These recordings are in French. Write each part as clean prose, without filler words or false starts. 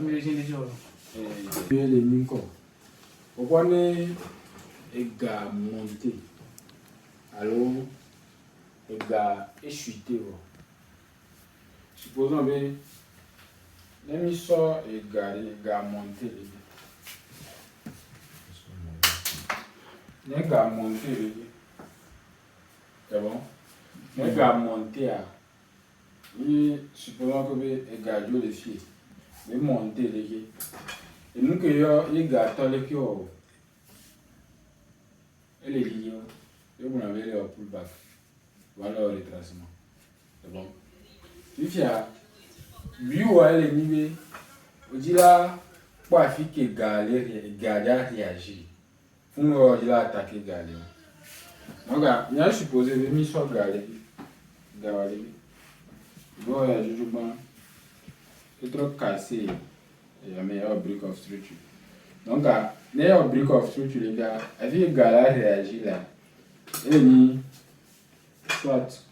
les nico. Pourquoi ne ega monté? Alors, ega échuité. Supposons que l'émission ega monté. Ega monté. C'est bon? Ega monté. Supposons que ega joué les filles. Mais monté les gars. Et nous que les gars tous les qui ont et les lignes, et vous avez leur pullback, voilà le retracement. C'est bon. Si tu as vu où elle est niveaux, on dit là, pour afficher que Galé a réagi. Pour nous dire attaquer Galé. Donc, il y a supposé que nous sommes Galé. Galé. Bon, il y a juste un trop cassé. Il y a un meilleur brick of structure. Donc, meilleur brick of structure, les gars, avec Gala réagit là. Et ni soit,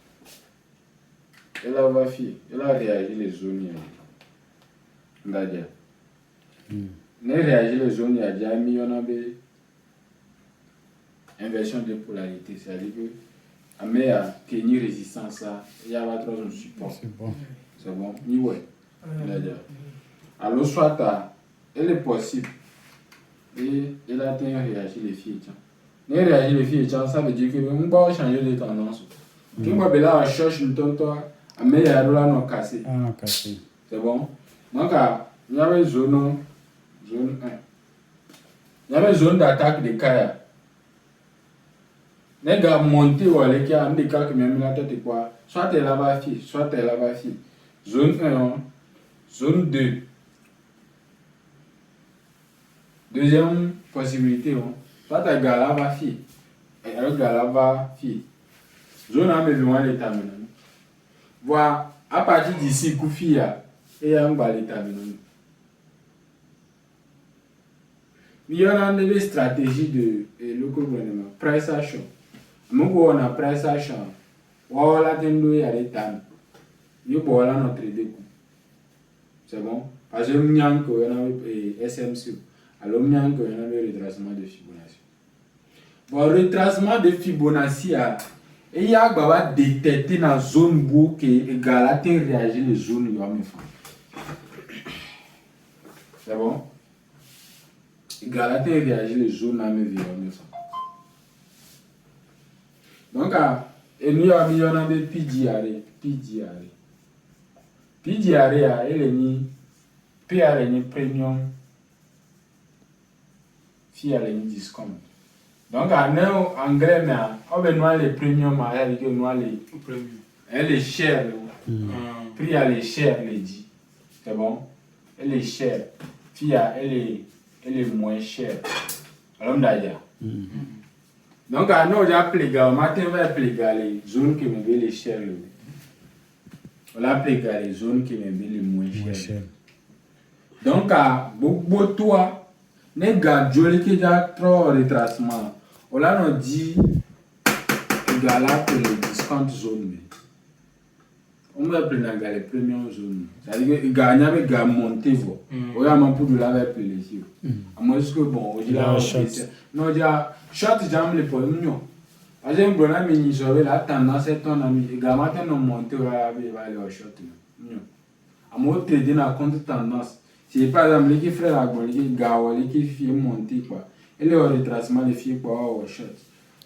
elle a fait, elle a réagi les zones. D'ailleurs, elle a réagi les zones, il y a déjà mis une inversion de polarité. C'est-à-dire que, mais il y a une résistance, il y a pas trop de support. C'est bon, ni ouais. D'ailleurs. Alors, soit elle est possible et elle a réagi les filles. Si elle réagit les filles, ça veut dire que nous va changer de tendance. Quand on va là, on cherche une tonton, mais il y a là, on a cassé. C'est bon? Donc, il y avait une zone 1. Il y avait une zone d'attaque de Kaya. Les gars montés ou aller qui a un des cas qui m'a mis la tête quoi. Soit elle a va fille, soit elle a va fille. Zone 1, zone 2. Deuxième possibilité, soit ta gala va fille, et alors gala va fille. Zone a besoin de l'état maintenant. Voir à partir d'ici, Koufi et un bal l'état maintenant. Il y a une stratégie de local gouvernement, price action. Nous on a price action. Voilà, il y a l'état. Il y a notre découp. C'est bon? Parce que nous avons SMC. Alors, nous avons un retracement de Fibonacci. Bon, le retracement de Fibonacci, il y a détecté dans la zone où la Terre réagit les zones. C'est bon? La Terre réagit les zones. Donc, nous avons des PGR. PGR, elle est premium. Fille à une discount. Donc, en anglais, on a les premium, elle est chère. Prix elle est chère, les dit. C'est bon? Elle est chère. Fille, elle est moins chère. Alors, d'ailleurs. Donc, nous avons appelé matin, on va appeler les zones qui me les chères. On va appeler les zones qui me les moins chères. Donc, beaucoup de toi. Les gars, joli qui a trop retracement. On a dit que là que les discount zone. On va prendre les premières zones. C'est-à-dire que les gars n'avaient pas monté. On a pour de la plaisir. À moins que bon, on dit là, non, il y a short jam les pollutions. Parce que bon, on a mis la tendance et ton ami. Les gars maintenant monté on va aller au short. À moins que tu aies une contre tendance. Si par exemple, les frères à Goli, les gars, les filles montent quoi. Et le retracement des filles quoi au shot.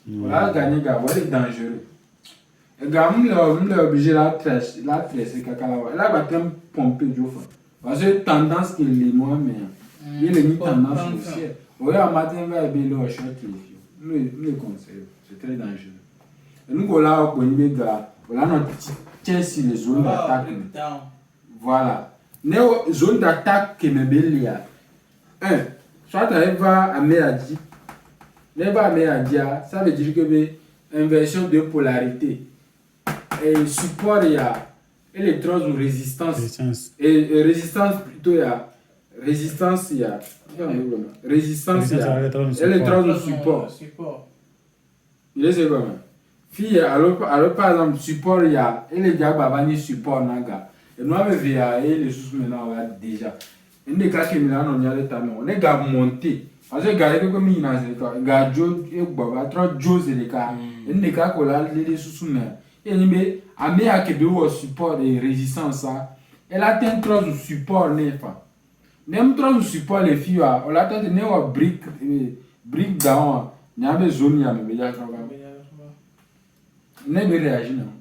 Voilà, gagner gars, voilà dangereux. Les gars, on est obligé la tresse, c'est caca là. Là, va quand pomper du fond. Parce que tendance qu'il est moins mais il est une tendance aussi. Oui, à matin va aller au shot les filles. Nous le conseillons, c'est très dangereux. Et nous voilà au coin des gars, voilà notre petit si les zones d'attaque. Voilà. Les zones d'attaque qui me bélia. Soit elle va à Méadi. Elle va à Méadi, ça veut dire que inversion de polarité. Et support, il y a électrons ou résistance. Et résistance plutôt, il y a résistance, il y a résistance, il y a électrons ou support. Il est c'est comment? Fille, alors par exemple, support, il y a et les gars, support, naga. Et nous avons vu les choses maintenant déjà. inde ka ke milano nya le ta no ne ga monter parce que ga ko mi na se ka ga jo e gbo ba tro jose le ka inde ka ko la le susu me e ni be a me a ke be wo support et résistance ça elle atteint trop de support ne fa même trop de support les filles on l'attend ne wa brick down nya be zone ya me be ja ka ne be réagir non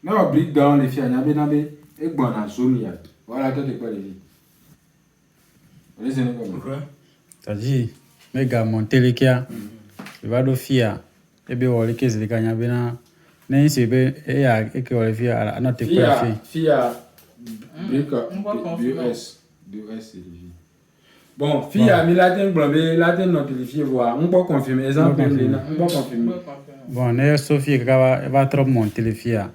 ne wa brick down les filles nya be na be e gbo na zone ya voilà toi de quoi les filles. C'est-à-dire, mes gars, mon télékia, il va de fia, et bien, on les caisses de Cagnabina, n'est-ce pas, et que on les fia à notre coiffé. Fia, BS, c'est les filles. Bon, fia, mais latin blabé, latin notifié, voir, on peut confirmer, exemple, on peut confirmer. Bon, n'est Sophie, elle va trop monter les fia.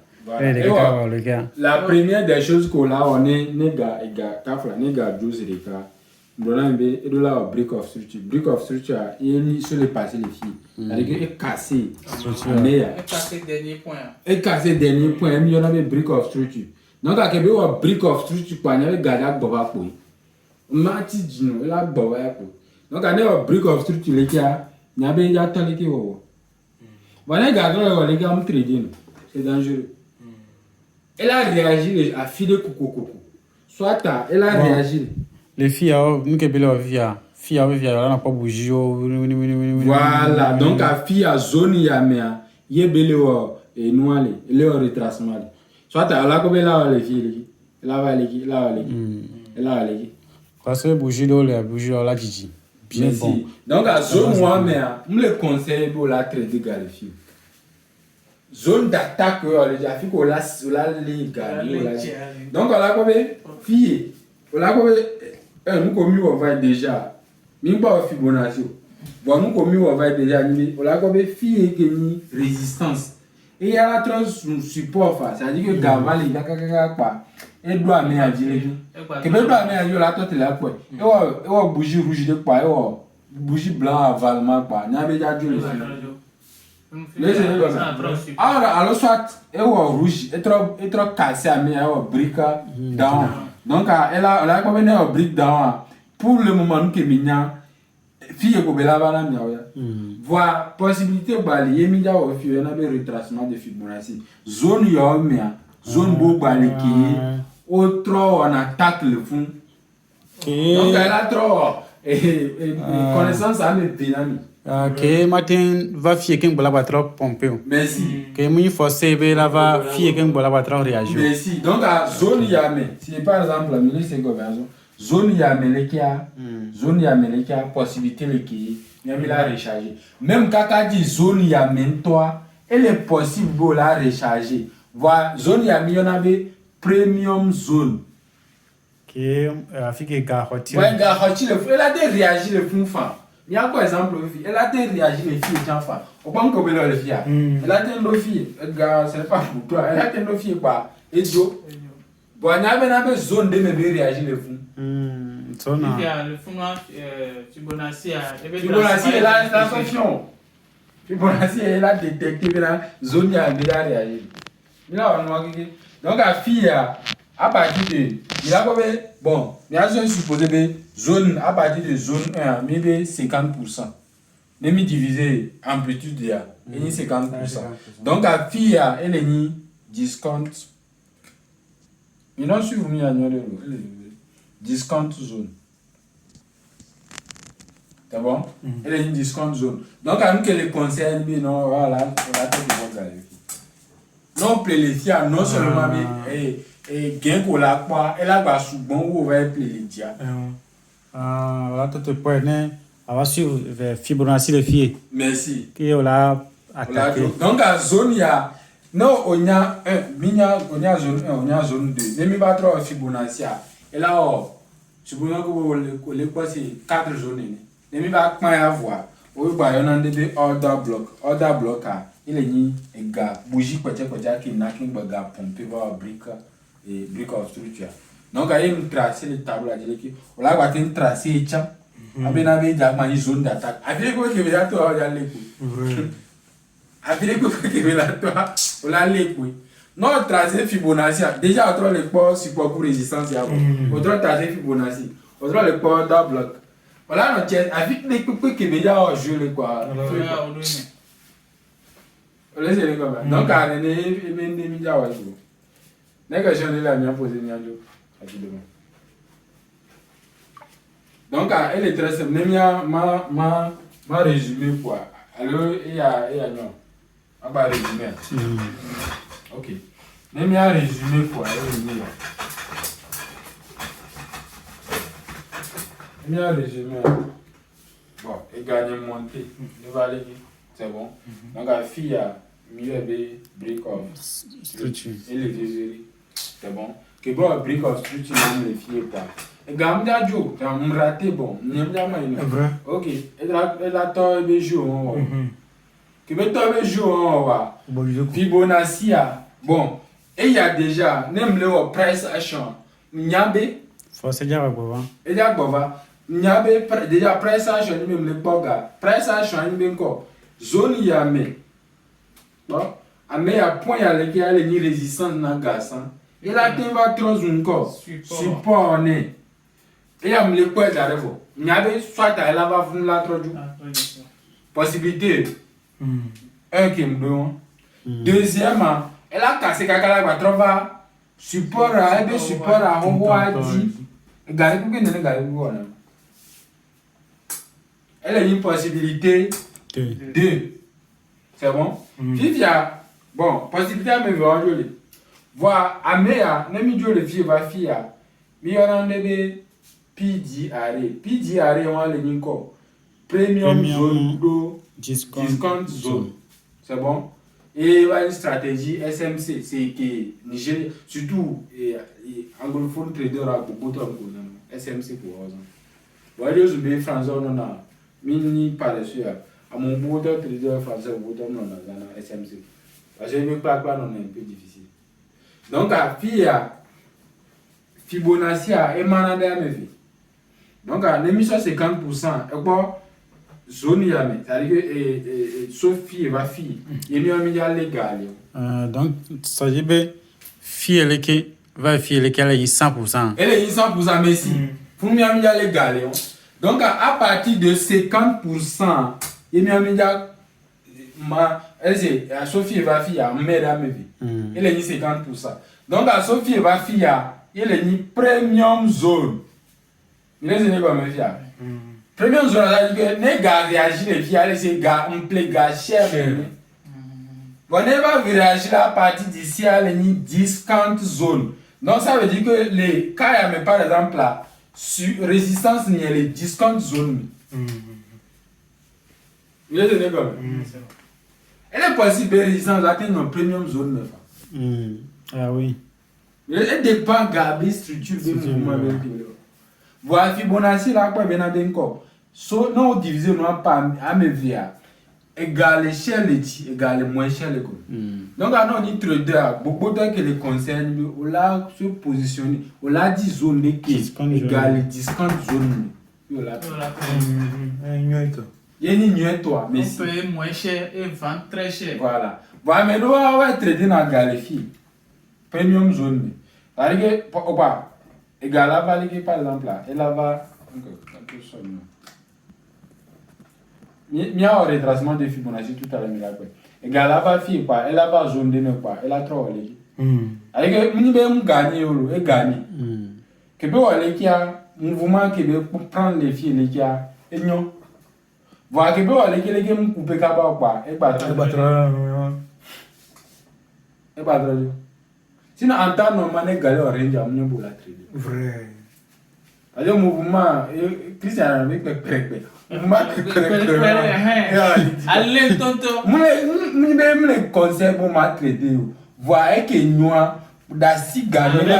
La première des choses qu'on a, on est néga, néga, 12 et et de là, brick of structure. Brick of structure, il est sur les passés, les filles. C'est-à-dire qu'il est cassé. Il est cassé dernier point. Il est cassé dernier point. Il y a un brick of structure. Donc, à Québec, on a brick of structure, il y a un gars qui a un mati dino, il a un donc, on a un brick of structure, il y a un gars qui a un voilà, les gars ont trading. C'est dangereux. Elle a réagi à filer coucou. Soit elle a réagi. Les filles, nous qui sommes filles, on n'a pas bougé. Voilà, donc la fille a zone yamea, yebele et noale, le retracement. Soit à la comme là les filles, là les. Parce que bouger là Gigi. Bien bon. Donc à zone yamea, on le conseille pour la traiter les filles. Zone d'attaque, les filles qu'on la les gars. Donc à la comme fille, la comme nous commis on va déjà même pas Fibonacci bon nous commis on va déjà ni on la comme fille qui ni résistance et il y a la trans support fa ça dit que gavali pas et doit mais à dire que be doit mais à dire la tête là quoi et wa bougie rouge de quoi et bougie blanc avalement quoi n'a be déjà dire alors soit et rouge et trop cassé à mais brique down. Donc, elle a comme une brique dans pour le moment nous que minya fille ko bela bana miaoya voir possibilité bali yemidia o fi na be retracement de Fibonacci zone yo mia zone bo bali qui autre on attaque le fond donc elle a trop connaissance à mes dynamique. Que matin va fier qu'un bola va trop pomper. Merci. Que moi forcé be la va fier qu'un bola va trop réagir. Merci. Donc à zone yame, si par exemple la ministre de gouvernance, zone yame le qui a possibilité le qui même la recharger. Même quand on dit zone yame toi, elle est possible de la recharger. Voilà, zone yame y en avait premium zone. Que affique garantie. Ouais, garantie le elle a des réagir le fond fan. Il y a par exemple elle a des réagir les filles tiens fan. On pense que le filles. Elle a des filles, gars, c'est pas pour toi. Elle a des filles quoi. Et do. Bon, on a zone de me réagir le fond. Il y a le fond Fibonacci est là l'attention. Fibonacci est là détecté la zone a déjà réagi. Là on donc la fille à partir de il a combien bon il y a un supposé de zone à partir de zone 1 mais 50%. Demi divisé amplitude il y a 50%. Donc la fille elle est ni discount. Il n'a suivi ni à nous discount zone. C'est bon? Elle est une discount zone. Donc à nous que les conseils non voilà on a tout de bon non les filles non seulement mais et gain pour la quoi elle a pas souvent où va appeler les dia voilà tout le point né va suivre Fibonacci les filles merci qui on l'a attaqué donc à zone ya non on y a zone 1 on y a zone 2 même pas trop Fibonacci et là supposons que les quoi c'est 4 zones même pas quand à voir au ba on a des order block il est ni gars bougie quoi qui n'a qu'un baga pomper va brique et brique of structure donc il me tracer le tableau à dire que on l'a battu tracer ça après na be ja ma zone d'attaque après quoi que va toi on aller après quoi que va toi on aller non tracer Fibonacci déjà autre les ports support pour résistance ya autre tracer Fibonacci Aujourd'hui, le corps d'un bloc. Voilà, notre tête, avec les coups qui veulent dire, je le quoi. Laissez-les comme ça. Donc, à l'année, il y a des médias. N'est-ce que j'en ai la mienne posée, rapidement. Donc, elle est très simple. Ma résumé quoi. Alors, il y a non. On va résumer. Ok. Même il y a résumé quoi. Il y a résumé. Bon, et gagner monter. Il va aller. C'est bon. Donc, la fille a mis un brick of structure. Et les deux. C'est bon. Que bon, brick of structure, même les filles pas. Et Gamda Joe, tu as raté bon. Ok. Elle a tombé jour. Que me tombé jour. Fibonacci. Bon. Et il y a déjà, même le price action. Nyabe. Force déjà va voir. Et déjà, Nyabe, déjà price action, même le boga. Price action, il y a encore. Zone yame. Bon. Mais à point, il y a les résistance dans le gaz. Et là, tu vas transmettre encore. Support on est. Et il y a les points d'arrêt. Il y a soit elle va vous l'introduire. Possibilité. Un qui me donne. Deuxièmement, elle a cassé Kakala va trouver support à elle, support à Hawaii. Gardez pour que nous gardons. Elle a une possibilité. Deux. C'est bon? Puis il y a, bon, possibilité à me voir joli. Voir, à Méa, n'aime pas le fille va fier. Mais il y a un bébé PDRE, on a le Nico. Premium zone d'eau, discount zone. C'est bon? Et il y a une stratégie SMC, c'est que Niger, surtout, anglophone trader à beaucoup de SMC pour eux. Vous voyez, je vais français, on a mini par dessus. À mon bout de trader français, au bout de mon SMC. Parce que je ne peux pas, on est un peu difficile. Donc, à Fibonacci est manandé à mes filles. Donc, à l'émission 50%, et quoi, zone yame, c'est-à-dire que Sophie va fille, il y a un milliard légal. Donc, ça dit que fille, elle est va fille, elle est 100%. Elle est 100%, mais si, pour moi, un milliard légal. Donc, à partir de 50%, il y a un milliard. Elle Sophie va fille à mesdames vie. Elle est 50%. Donc à Sophie va fille elle est premium zone. Il est comme fille. Premium zone ça dit que les gars réagissent les filles c'est gars on plaît gars cher. Bon ne va réagir à partir d'ici à la discount zone. Donc ça veut dire que les cas mais par exemple là sur résistance il y a les discount zone. Il est comme elle est possible de résistance d'atteindre une premium zone. Ah oui. Elle dépend de la structure de mouvement. Voilà, Fibonacci, là, quoi, bien à encore. So, non, divisé, non, pas à me via. Égal l'échelle, égal moins cher. Donc, on dit trader, beaucoup de que les concernent, on l'a se positionner, on l'a dit zone qui est égal les discount zone. Il y a une nuée, toi, mais on paye moins cher et vendre très cher. Voilà. Voilà, mais nous, on va trader dans la galerie. Premium zone. C'est-à-dire que, égal là, par exemple, là, elle va. Il y a un retracement de Fibonacci tout à l'heure. Égal là, va faire quoi? Elle va zone de quoi? Elle a trop. C'est-à-dire que, nous devons gagner, et gagner. Que peut aller qui a mouvement qui veut prendre les filles, les qui a. Et non. Voilà, que peut aller qui est coupé capable quoi? Et pas trop. Sinon, en temps normal, les gars, on range à mon pour la trader. Vrai. Alors, mouvement, Christian, avec le mouvement, allez, tonton. Les conseils pour ma trader. Voyez que nous, dans si gagner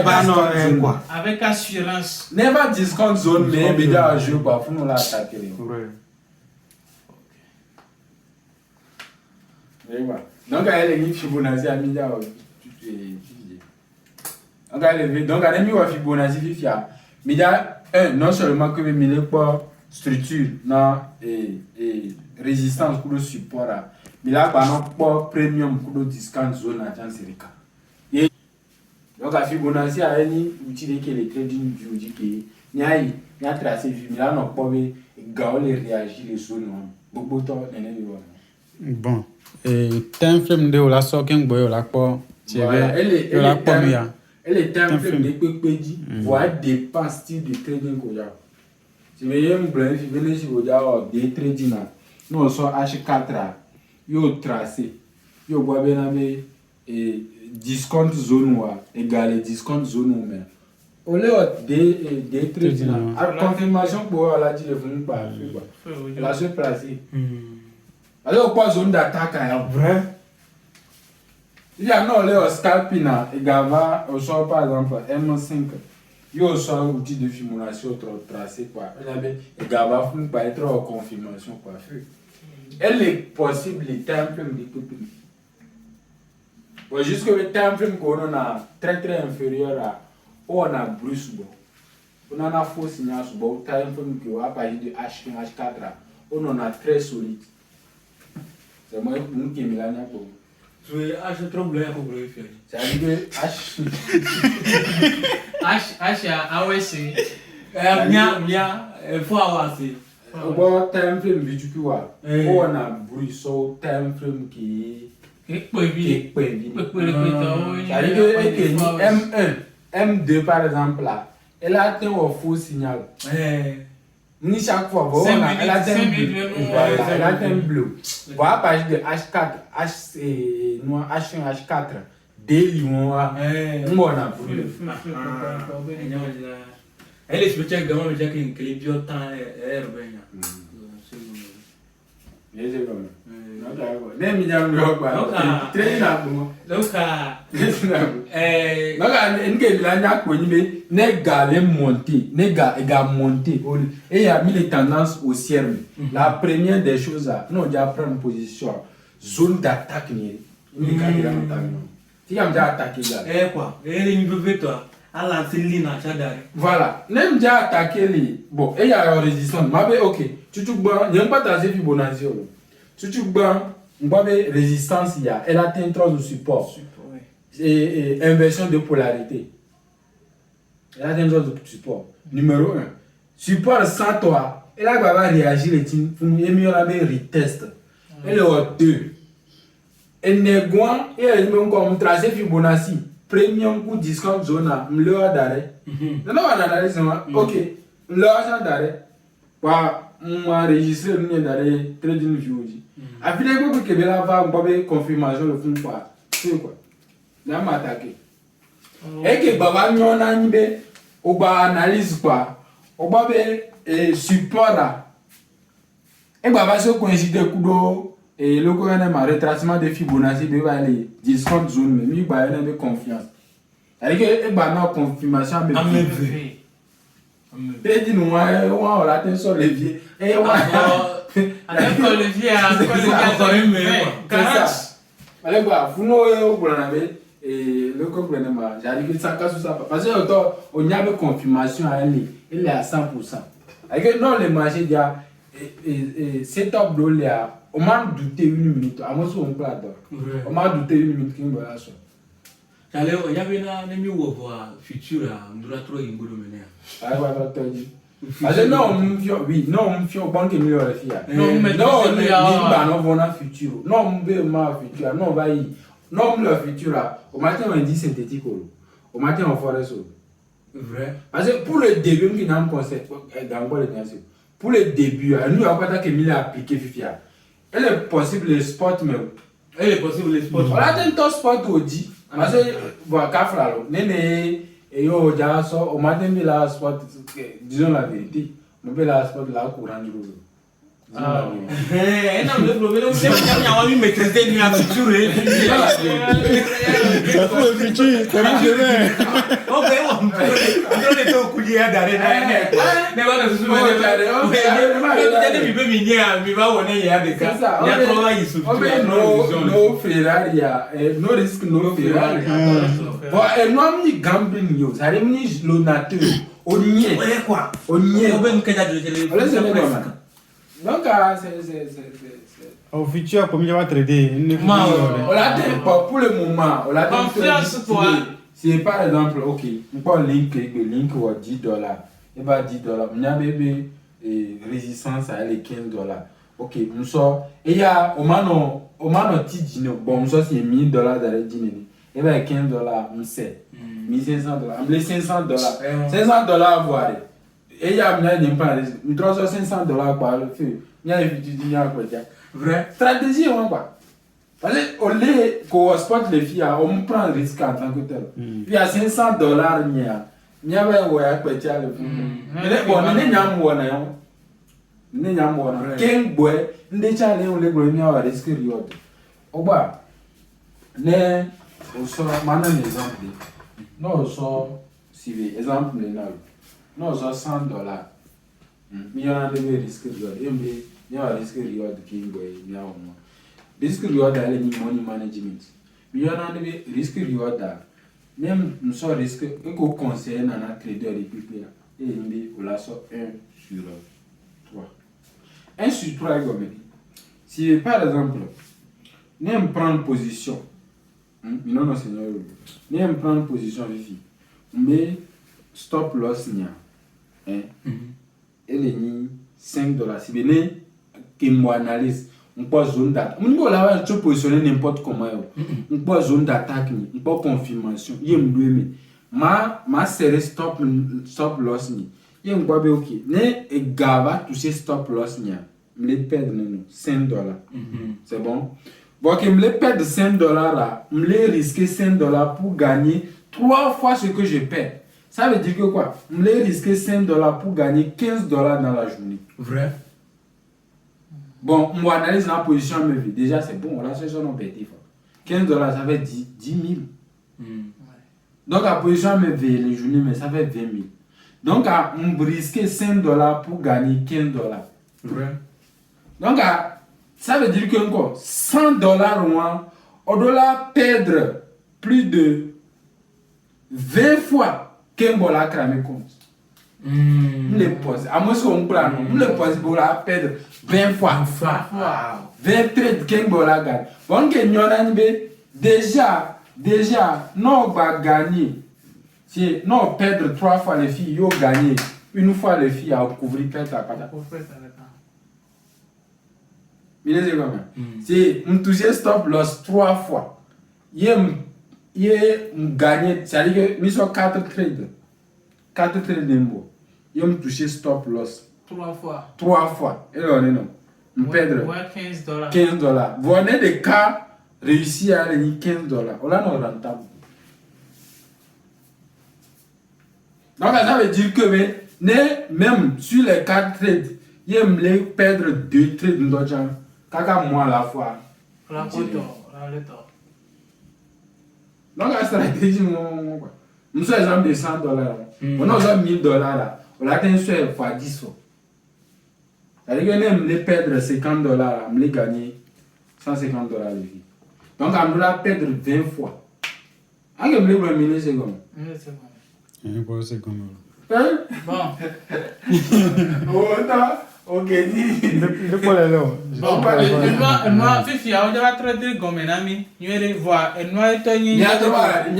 avec assurance. Never discount zone, mais déjà à jouer pour nous l'attaquer. Donc, elle est une Fibonacci à midi. Donc, elle est mis au Fibonacci, mais il y a non seulement que il y a structure, et résistance pour le support, mais il y a pas premium pour le discount zone à Janserica. Donc, à Fibonacci, à un outil qui est le trading view, qui n'y a tracé vue, mais là, on peut les réagir, les zones. Beaucoup de temps, bon. Et time frame de la socket, boy, la quoi. Elle est time frame de Pépédi, voire dépense de trading. Si vous voyez un blanc, si vous venez sur le day trading, nous sommes H4, yo tracé, yo bois bien et discount zone égal discount zone même. Au lieu de trading, à confirmation pour la dire vous pas la se placer. Alors quoi zone d'attaque vrai. Il y a non le scalping également au sort par exemple M5. Yo sort outil de Fibonacci autre tracé quoi. Également faut pas être en confirmation quoi. Elle est possible les time frame de tout. Ouais, jusque le time frame qu'on a très inférieur à où on a Bruce bon. On a faux signal sur bon time frame qui va partir de H1 H4 on en a très solide. C'est moi qui me l'a pour. Tu es trop blanc pour le faire. C'est arrivé H. H à AOC. Il faut avoir assez. Bon time frame du coup on a Bruce sur time frame qui est prévu. C'est-à-dire que M1, M2 par exemple là, elle a atteint un faux signal. Ni chaque fois, elle a atteint un bleu. Voilà, à partir de H4, H1, H4, D, on a Bruce. Elle est spéciale également, mais j'ai qu'un clé biotin et et il y a mis les tendances haussières. La première des choses, nous on déjà prendre une position, zone d'attaque. Si on a déjà attaqué, quoi? Et toi? Voilà, même déjà attaqué les. Bon, et il y a une résistance. Mais ok, tu il n'y a pas de Fibonacci. Tu résistance, il y a. Elle atteint 3 de support. Et inversion de polarité. Elle atteint 3 de support. Numéro 1. Support sans toi. Elle va réagir et mieux la retest. Elle est au 2. Elle n'est pas et elle même comme tracé Fibonacci. Premium coup discount zone m'leur d'arrêt. Non d'arrêt c'est moi. OK. M'leur d'arrêt. Bah m'enregistrer une d'arrêt trading view. A fini que que bela va m'babe confirmation le fond quoi. C'est quoi. Là m'attaquer. Et que baba nyona nyibe o ba analyse quoi. O babe support là. Et baba se coïncide kudo et le gouvernement a retracement de Fibonacci de aller discount zone mais il va avoir confiance. C'est-à-dire que il va avoir confirmation mais et dit nous on l'a atteint sur levier et on avec levier à allez voir vous nous et le gouvernement j'arrive que ça casse ça parce que on y a une confirmation à elle il est à 100%. Avec non les marchés déjà setup de là on m'a douté une minute, à moi on peut attendre. On m'a douté une minute qui me va ça. Allez, il y avait un ami au futur, on doit trop y mener. Ah ouais, va te dire. Parce que non, oui, non, on fait banque meilleur les filles. Non, mais non, non, on va futur. Non, on veut ma futur. Non, va y. Non, le futur là. Au matin on dit synthétique. Au matin on forêt ça. Vrai. Parce que pour le début, qui n'a pas pensé dans quoi le bien sûr. Pour le début, nous on va pas que mille appliquer fifia. Elle est possible le sport même. Elle est possible le sport. On a un temps sport aussi. Parce que voilà kafra lo. Néné et yo déjà ça au matin de la sport disons la vérité. On peut la sport la courant du jour. Ah. Non le problème c'est qu'il y a envie maîtriser une futur. Ça faut le futur, c'est mon demain. OK, on est au coulier d'arrêt. Mais voilà, c'est souvent il peut venir, il va on est il y a des cas. Il y a trois ils sont. No Ferrari, no risque no Ferrari. Bon, et non ni gambling yo, ça veut dire le nature. On y est quoi? On y est. On veut nous qu'il y a de télé. Donc, c'est. Au futur, comme il va trader, on l'a dit pour le moment. On l'a dit confiance pour Si par exemple, ok, on prend link ou $10, et bah $10, on a bébé résistance à les $15. Ok, on sort, et il y a au mano tidino, bon, on sort c'est $1000 d'arrêt dîner, et bah $15, on sait, $1500, on les $500, $500 voir, et il y a un pas, on trouve $500 par le feu, il y a vrai, stratégie, on quoi. Parce qu'au lieu qu'on spot les filles, on prend le risque en tant que tel. Puis il y a $500, il y a un ouais, petit à le fond. Mais bon, il y a un mois, il y a un mois. Quel bois, il y a un risque riot. Au bas, ne, on sort maintenant l'exemple. Non, on sort, si exemple, non, on sort $100. Il y a un risque riot. Il y a un risque riot qui est bien au moins. Risque reward est money management. Mais il y a un risque reward même nous sommes risque que conseil dans notre trader et puis et on la sort 1 sur 3. 1 sur 3 est comme si par exemple nous prendre position non seigneur nous prendre position vivi mais stop loss nia et les $5 si bien que moi analyse on peut zone d'attaque. On peut là tu positionner n'importe comment. On peut zone d'attaque, on peut confirmation. Il me ma série stop loss ni. Il me peut ok. Ne gava toucher stop loss ni. Me perdre non $5. C'est bon. Bon que me perdre $5 là, me risquer $5 pour gagner 3 fois ce que je perds. Ça veut dire que quoi? Me risquer $5 pour gagner $15 dans la journée. Vrai. Bon, on analyse la position me vie. Déjà, c'est bon, la session non bête. $15, ça fait 10 000. Donc, la position me vie, les journées, mais ça fait 20 000. Donc, on risque $5 pour gagner $15. Vrai. Donc, ça veut dire que encore $100 moins, on doit perdre plus de 20 fois qu'un dollar cramé compte. On les pose. À moins qu'on prenne, on les pose pour la perdre 20 fois. 20 trades qu'un dollar gagne. Bon, que nous avons déjà, nous va gagner. Si nous perdre 3 fois les filles, ils ont gagné. Une fois les filles à couvrir perdre la patate. Mais c'est comment? Si on touche stop loss 3 fois, il gagne. C'est-à-dire que nous sommes 4 trades. 4 trades d'imbo. Il me touché stop loss 3 fois. 3 fois. Et là, non. On perd $15. $15. Vous avez des cas réussis à gagner $15. On a non rentable. Donc, ça veut dire que même sur les 4 trades, il me perdre 2 trades dans Kaka moi à la fois. Donc, la stratégie, nous sommes exemple de $100. On a $1000 là. On a atteint sur fois 10 fois. C'est-à-dire que nous les perdre $50, nous les gagner $150. Donc, on doit perdre 20 fois. On a gagné 1 secondes. C'est comme Bon. Ok, dis. Moi, Fifi, on va traiter comme un ami. Nous allons voir. Et nous allons tenir. Il y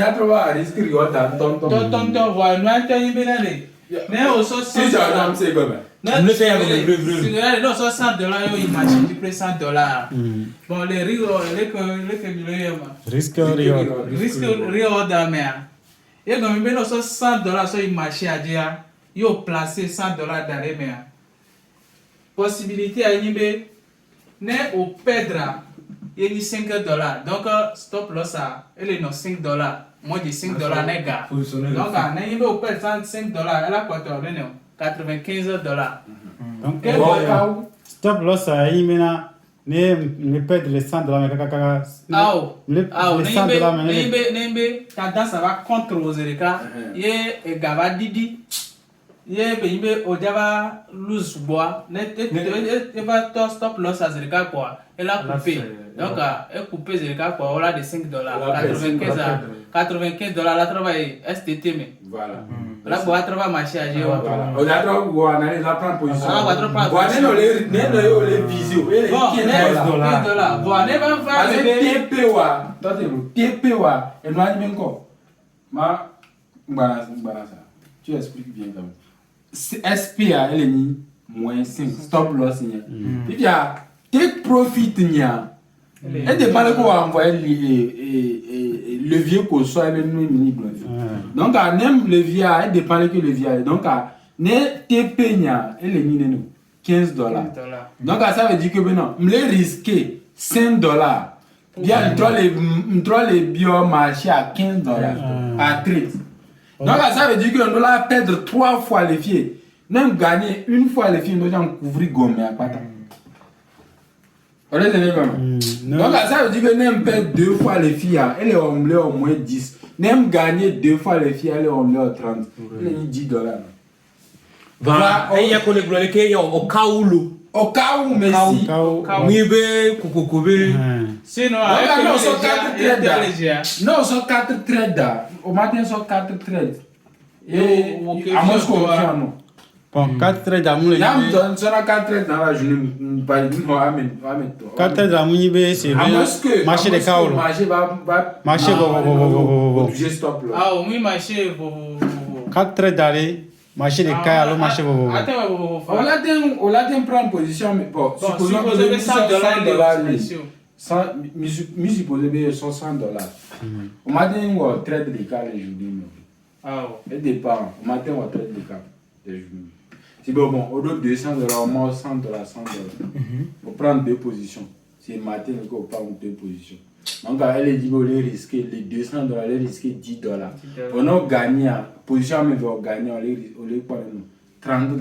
a trop à risque de tonton voir. Nous allons tenir bien. Mais aussi, si j'ai un homme, c'est comme non, c'est $100, il marche du prix $100. Bon, les risque reward. Risque reward à mer. Et comme il y a $100 sur le marché à dire, il a placé $100 dans les mer. Possibilité à y ne au perdre, il y a $5. Donc, stop loss à, il y a $5. Moi, je $5 n'est pas. Donc, il y a au perdre $5, elle a quoi $95. Donc, stop loss à y maintenant, ne perdre les $100, mais caca. Les $100, mais tendance à va contrôler les cas. Il y a gava didi. Il y a au java loose bois. Ne va stop loss à zéro quoi. Elle a coupé. Donc, elle coupé zéro quoi. On a des $5. $95. La travail STT mais. Voilà. La boîte travail marché à géo. On a trop on analyse la prendre position. On va trop prendre. On les visio. Bon, $15. Bon, ne va faire TP wa. Toi TP wa. Et nous a dit encore. Tu expliques bien quand même. SPA, elle est ni moins 5, stop loss. Et puis il y a take profit. Elle dépend de quoi envoyer levier qu'on soit le mini blanc. Donc, même levier, elle dépend de que levier. Donc, ne TP, elle est ni $15. Donc, ça veut dire que maintenant, je vais risquer $5. Bien, je les biomarchés à $15 à trade. Donc, ça veut dire qu'on doit perdre 3 fois les filles. Même gagner une fois les filles, on doit couvrir gomme à pata. Donc, ça veut dire que même perdre 2 fois les filles, elle est au moins 10. Même gagner 2 fois les filles, elle est au moins 30. Elle est $10. Voilà, il y a qu'on est au cas où l'eau. Au cas où, merci. Sinon, non, sont 4 trades. Au matin, sont 4 trades. Et à Moscou, non. Bon, 4 trades à mon Il y a 4 trades dans la journée. 4 trades à mon IB, c'est le marché des chaos. Marché, ah, oui, marché. 4 trades d'aller. Marché des cas, alors marché on l'a prendre position, mais bon, supposons que $100. Supposons $100. On m'a dit on traite des cas les journées. Ça dépend. On m'a dit on traite des cas les journées. C'est bon, au lieu de $200, au moins $100, $100. Faut prendre 2 positions. C'est matin qu'on prend 2 positions. Donc, elle dit qu'on les risquer les $200, les risquer $10. On a gagné, position mais on gagner, on les prend $30.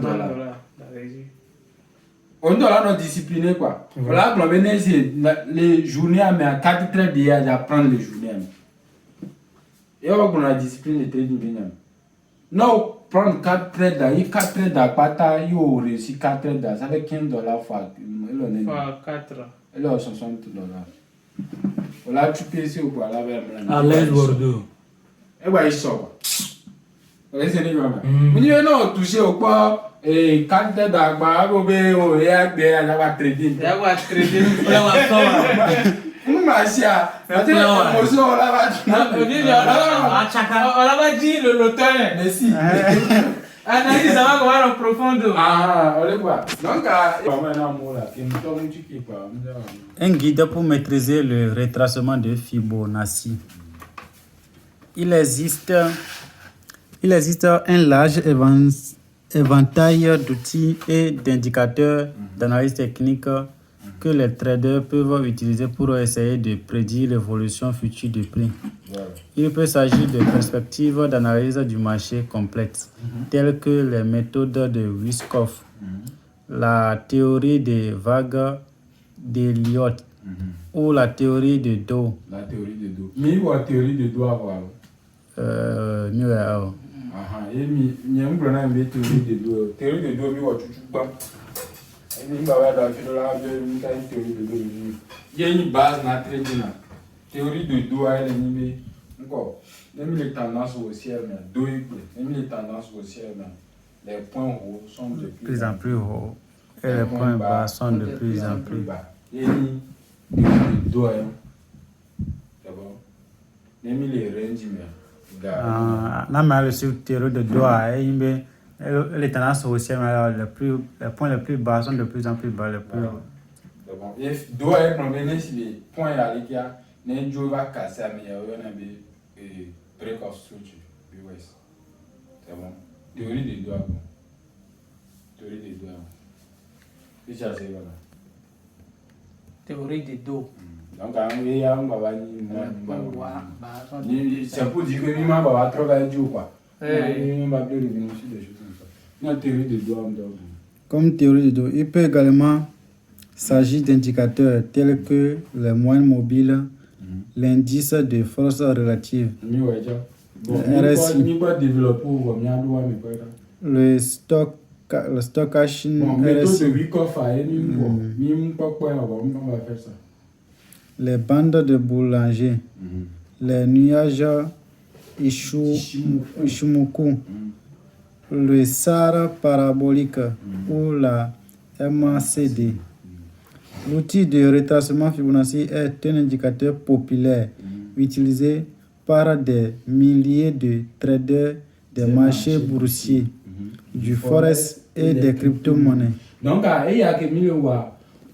On doit nous discipliner quoi. Voilà, les journées mais à 4 trades d'hier, j'apprends les journées. Et on a discipline de trading. Non, prendre 4 trades, 4 trades à pata, il a réussi 4 trades, ça fait $15 fois 4. Elle a $60. Voilà, tu peux essayer ou quoi là vers à l'aise Bordeaux. Et bah, il sort. Vous laissez les gars. Vous dites non, toucher au quoi et quand t'es dans le bar, vous avez un trading. Il y a un trading. Vous marchez à la émotion, on l'a dit l'automne. Merci. Analyse ça va en profondeur. Ah, on le voit. Donc, un guide pour maîtriser le retracement de Fibonacci. Il existe un large éventail d'outils et d'indicateurs d'analyse technique que les traders peuvent utiliser pour essayer de prédire l'évolution future du prix. Il peut s'agir de perspectives d'analyse du marché complexes, telles que les méthodes de Wyckoff, la théorie des vagues d'Elliott ou la théorie de Dow. La théorie de Dow. Mais il y a la théorie de Dow avant. Mieux alors. Il y a une théorie de Dow. Théorie de Dow, il y a il y a une base dans la trading. Théorie de Dow, elle est encore. Même les tendances haussières, même les tendances haussières, les points hauts sont de plus en plus hauts et les points bas sont de plus en plus bas. Il y a une théorie de Dow, d'abord. Même les ranges, non, mais le théorie de Dow, les tendances haussières, les points les plus bas sont de plus en plus bas. Bon. Et Dow est promené sur les points là, il y a un jour va casser, mais il y a un break of structure. C'est bon. Théorie des doigts. Théorie des doigts. C'est ça, c'est voilà. Théorie des dos. Donc, il y a un baba c'est pour dire que l'humain va travailler dur quoi. Il va plus revenir sur des choses comme ça. Non, théorie des doigts. Comme théorie des doigts, il peut également s'agit d'indicateurs tels que les moyennes mobiles, l'indice de force relative, le stochastic RSI, les bandes de Boulanger, les nuages Ishimoku, le SAR parabolique ou la MACD. L'outil de retracement Fibonacci est un indicateur populaire utilisé par des milliers de traders des marchés boursiers, du forex et des crypto-monnaies. Donc, il y a que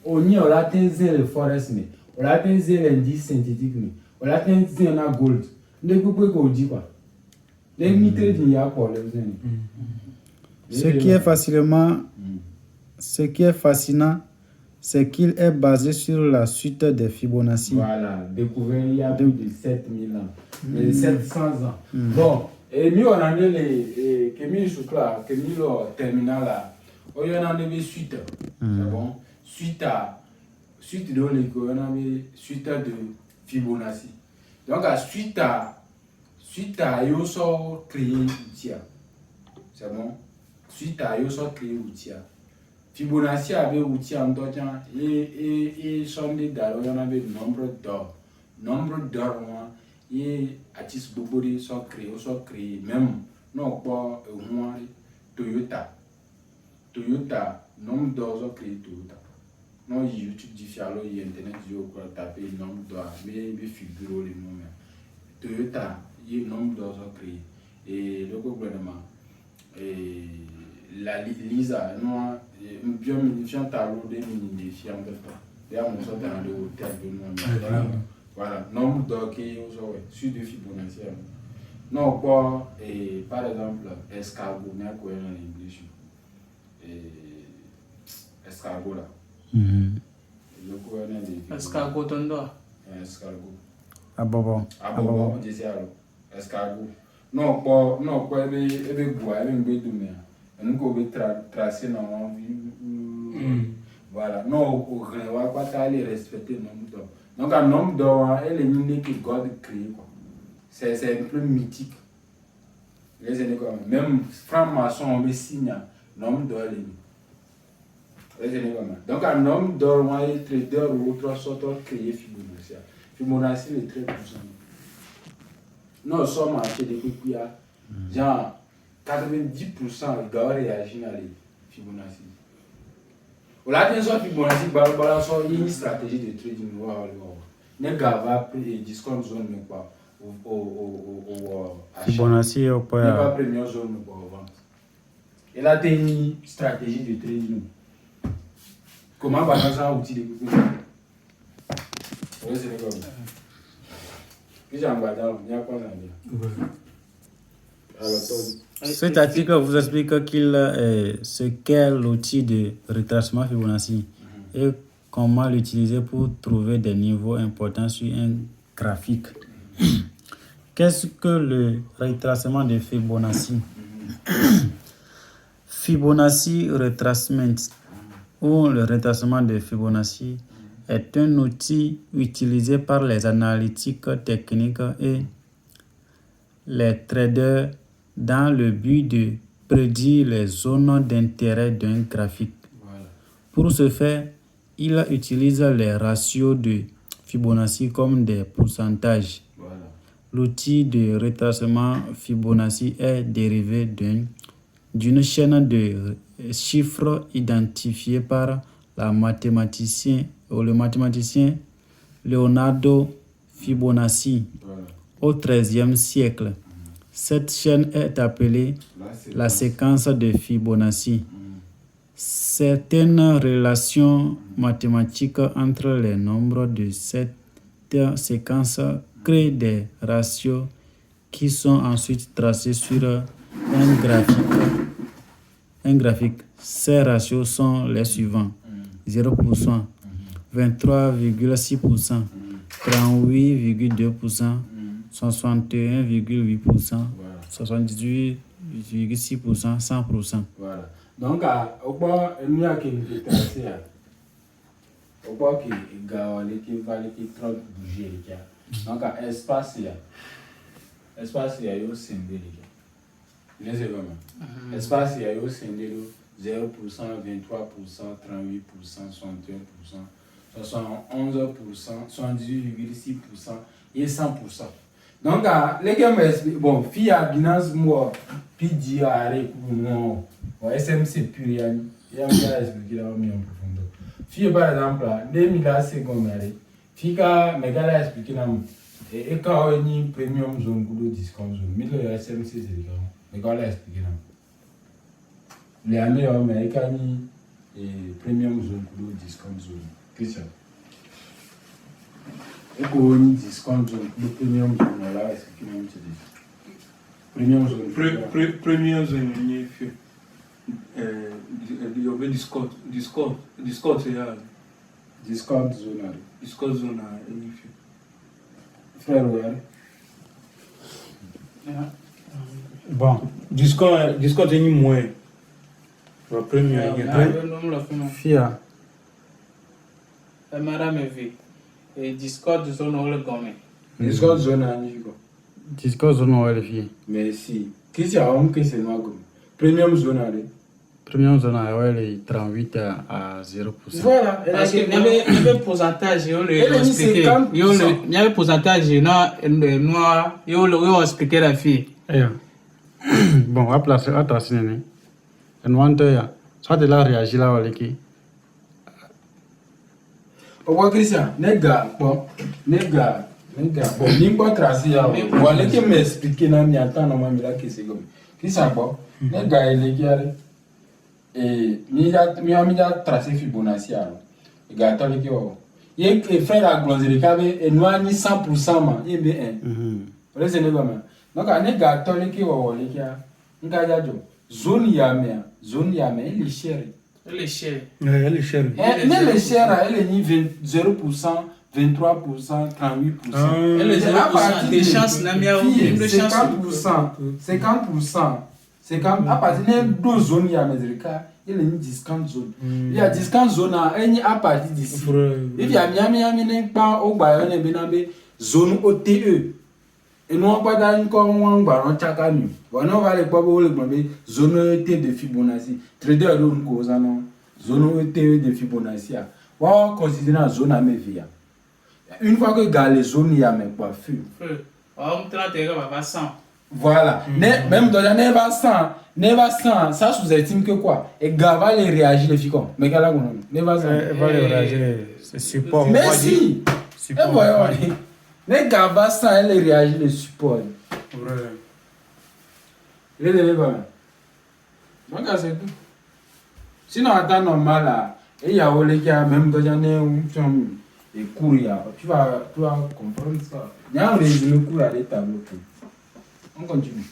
on y a le forex, on a l'indice synthétique, on a le gold. Ne pouvez pas dire quoi. Ce qui est fascinant, c'est qu'il est basé sur la suite des Fibonacci. Voilà, découvert il y a plus de 7000 ans, 700 ans. Bon, et nous on a les terminal là, on y a des suites. C'est bon, suite de l'école, on a suite de Fibonacci. Donc à suite à yo so créer outil. C'est bon, suite à yo so créer outil. Fibonacci avait outil en temps et sondé dans on avait nombre d'or. Nombre d'or et artiste bobori sont créés même non pas Toyota nombre d'or sont créés Toyota. Non YouTube différent internet yo quoi taper nombre d'or mais figure les noms. Toyota il nombre d'or sont créés et le gouvernement et la Lisa, non, bien minifiant tableau de minifiant de temps. Il y a mon sorte de hôtel de nom. Voilà, nombre d'or qui est sur de Fibonacci. Non, quoi, et par exemple, escargot, mais quoi en anglais. Escargot là. Le quoi en anglais. Escargot tondo. Escargot. Ah bon, on disait alors. Escargot. Non, quoi, ebe bois, ebe doumé. Nous pouvons tracer normalement. Voilà. Non, on va pas respecter le nombre d'or. Donc, un nombre d'or, elle est une que God crée. C'est un peu mythique. Même franc-maçon, on me signe nombre d'or. Donc, un nombre d'or, on est trader ou autre sorte créé Fibonacci. Fibonacci est très puissant. Nous sommes achetés des coups. Genre, 90% doivent réagir à les Fibonacci. Au latin, Fibonacci, il y a une stratégie de trading. Ne gava discount zone ne pas au Fibonacci au point. Ne pas première zone ne pas au vente. Et là, il y a une stratégie de trading. Comment va ça outil de couper? Oui, c'est comme ça. Puis j'en vais dans, il n'y a pas à dire. Cet article vous explique ce qu'est l'outil de retracement Fibonacci et comment l'utiliser pour trouver des niveaux importants sur un graphique. Qu'est-ce que le retracement de Fibonacci? Fibonacci retracement ou le retracement de Fibonacci est un outil utilisé par les analytiques techniques et les traders dans le but de prédire les zones d'intérêt d'un graphique. Voilà. Pour ce faire, il utilise les ratios de Fibonacci comme des pourcentages. Voilà. L'outil de retracement Fibonacci est dérivé d'une chaîne de chiffres identifiés par le mathématicien Leonardo Fibonacci au XIIIe siècle. Cette chaîne est appelée la séquence de Fibonacci. Certaines relations mathématiques entre les nombres de cette séquence créent des ratios qui sont ensuite tracés sur un graphique. Ces ratios sont les suivants: 0%, 23,6%, 38,2%, 61,8%, 78,6%, 100%. Voilà. Donc, au bas, il y a qui est tracé. Au bas, qui est trop bougé. Donc, espace, il y a symbole. Espace, il y a 0%, 23%, 38%, 61%, 71%, 78,6% et 100%. Donc, les gars m'expliquent, bon, fille à Binance, moi, puis dit à non, SMC pur, il y a un gars expliqué là, mis en profondeur. Fille, par exemple, 2000 secondes, fille, mes gars expliqué là, Et quand on a premium zone, pour le discount zone, mais le SMC, c'est le cas. Mais quand on l'a expliqué, les années, mais quand on a premium zone, pour le discount zone. Christian. Et quand on a discount zone, pour le premium zone, on l'a expliqué, c'est déjà. Premium zone. Premium zone, il y a Discord, c'est là. Discount zone. Discord zone, il y a Frère, regarde. Bon, Discord, c'est moins. La première, Fia. Madame V. Et Discord zone ou le gomme. Discount zone, on y va. Discours zone ou LFI. Mais si. Christian, on c'est moi comme. Premium zone, allez. Première zone est 38 à 0%. Voilà. Parce qu'il y avait un pourcentage, il y avait un pourcentage, noir, il y a expliqué la fille. Bon, à place, à tracer, soit de la réagir là, Au revoir, Christian. Nègre, bon, ni pas tracé, voilà qui m'explique, non, il attend, non, mais là, qui c'est comme. Christian, bon, nègre, il est garé. Et mi a tracé Fibonacci alors. Et gars, t'as vu il y a frère la glosserie qui avait et noir ni 100% ma, il est bien. Vous laissez les gars. Donc un gars, t'as vu qui a, un gars zone yamé, il est cher. Elle est chère. Elle est chère. Mais les chers, elle est ni 0%, 23%, 38%. Elle est 0% des chances, n'a mis à 50%. C'est comme à partir de deux zones, il y a une discount zone. Il y a discount zone à partir d'ici. Il y a Miami, pas au Bayonne et zone OTE. Et nous, on va pas encore un baron chacun. On va aller pas le zone OTE de Fibonacci. Trader à l'autre cause, zone OTE de Fibonacci. On va considérer la zone à mes vies. Une fois que les zones, il y a mes coiffures. On traite de 100. Voilà. Même dans la Neva 100, ça sous-estime que quoi? Et Gava les réagit les filles. Mais qu'elle a un Neva 100. Va les réagir, c'est support. Merci. Et voyons. Mais Gava 100, elle réagit les supports. Il est de l'Eva. Donc, c'est tout. Sinon, en temps normal, là, il y a même dans la et cours, tu vas comprendre ça. Il y a un résumé cours à des tableaux. On continue.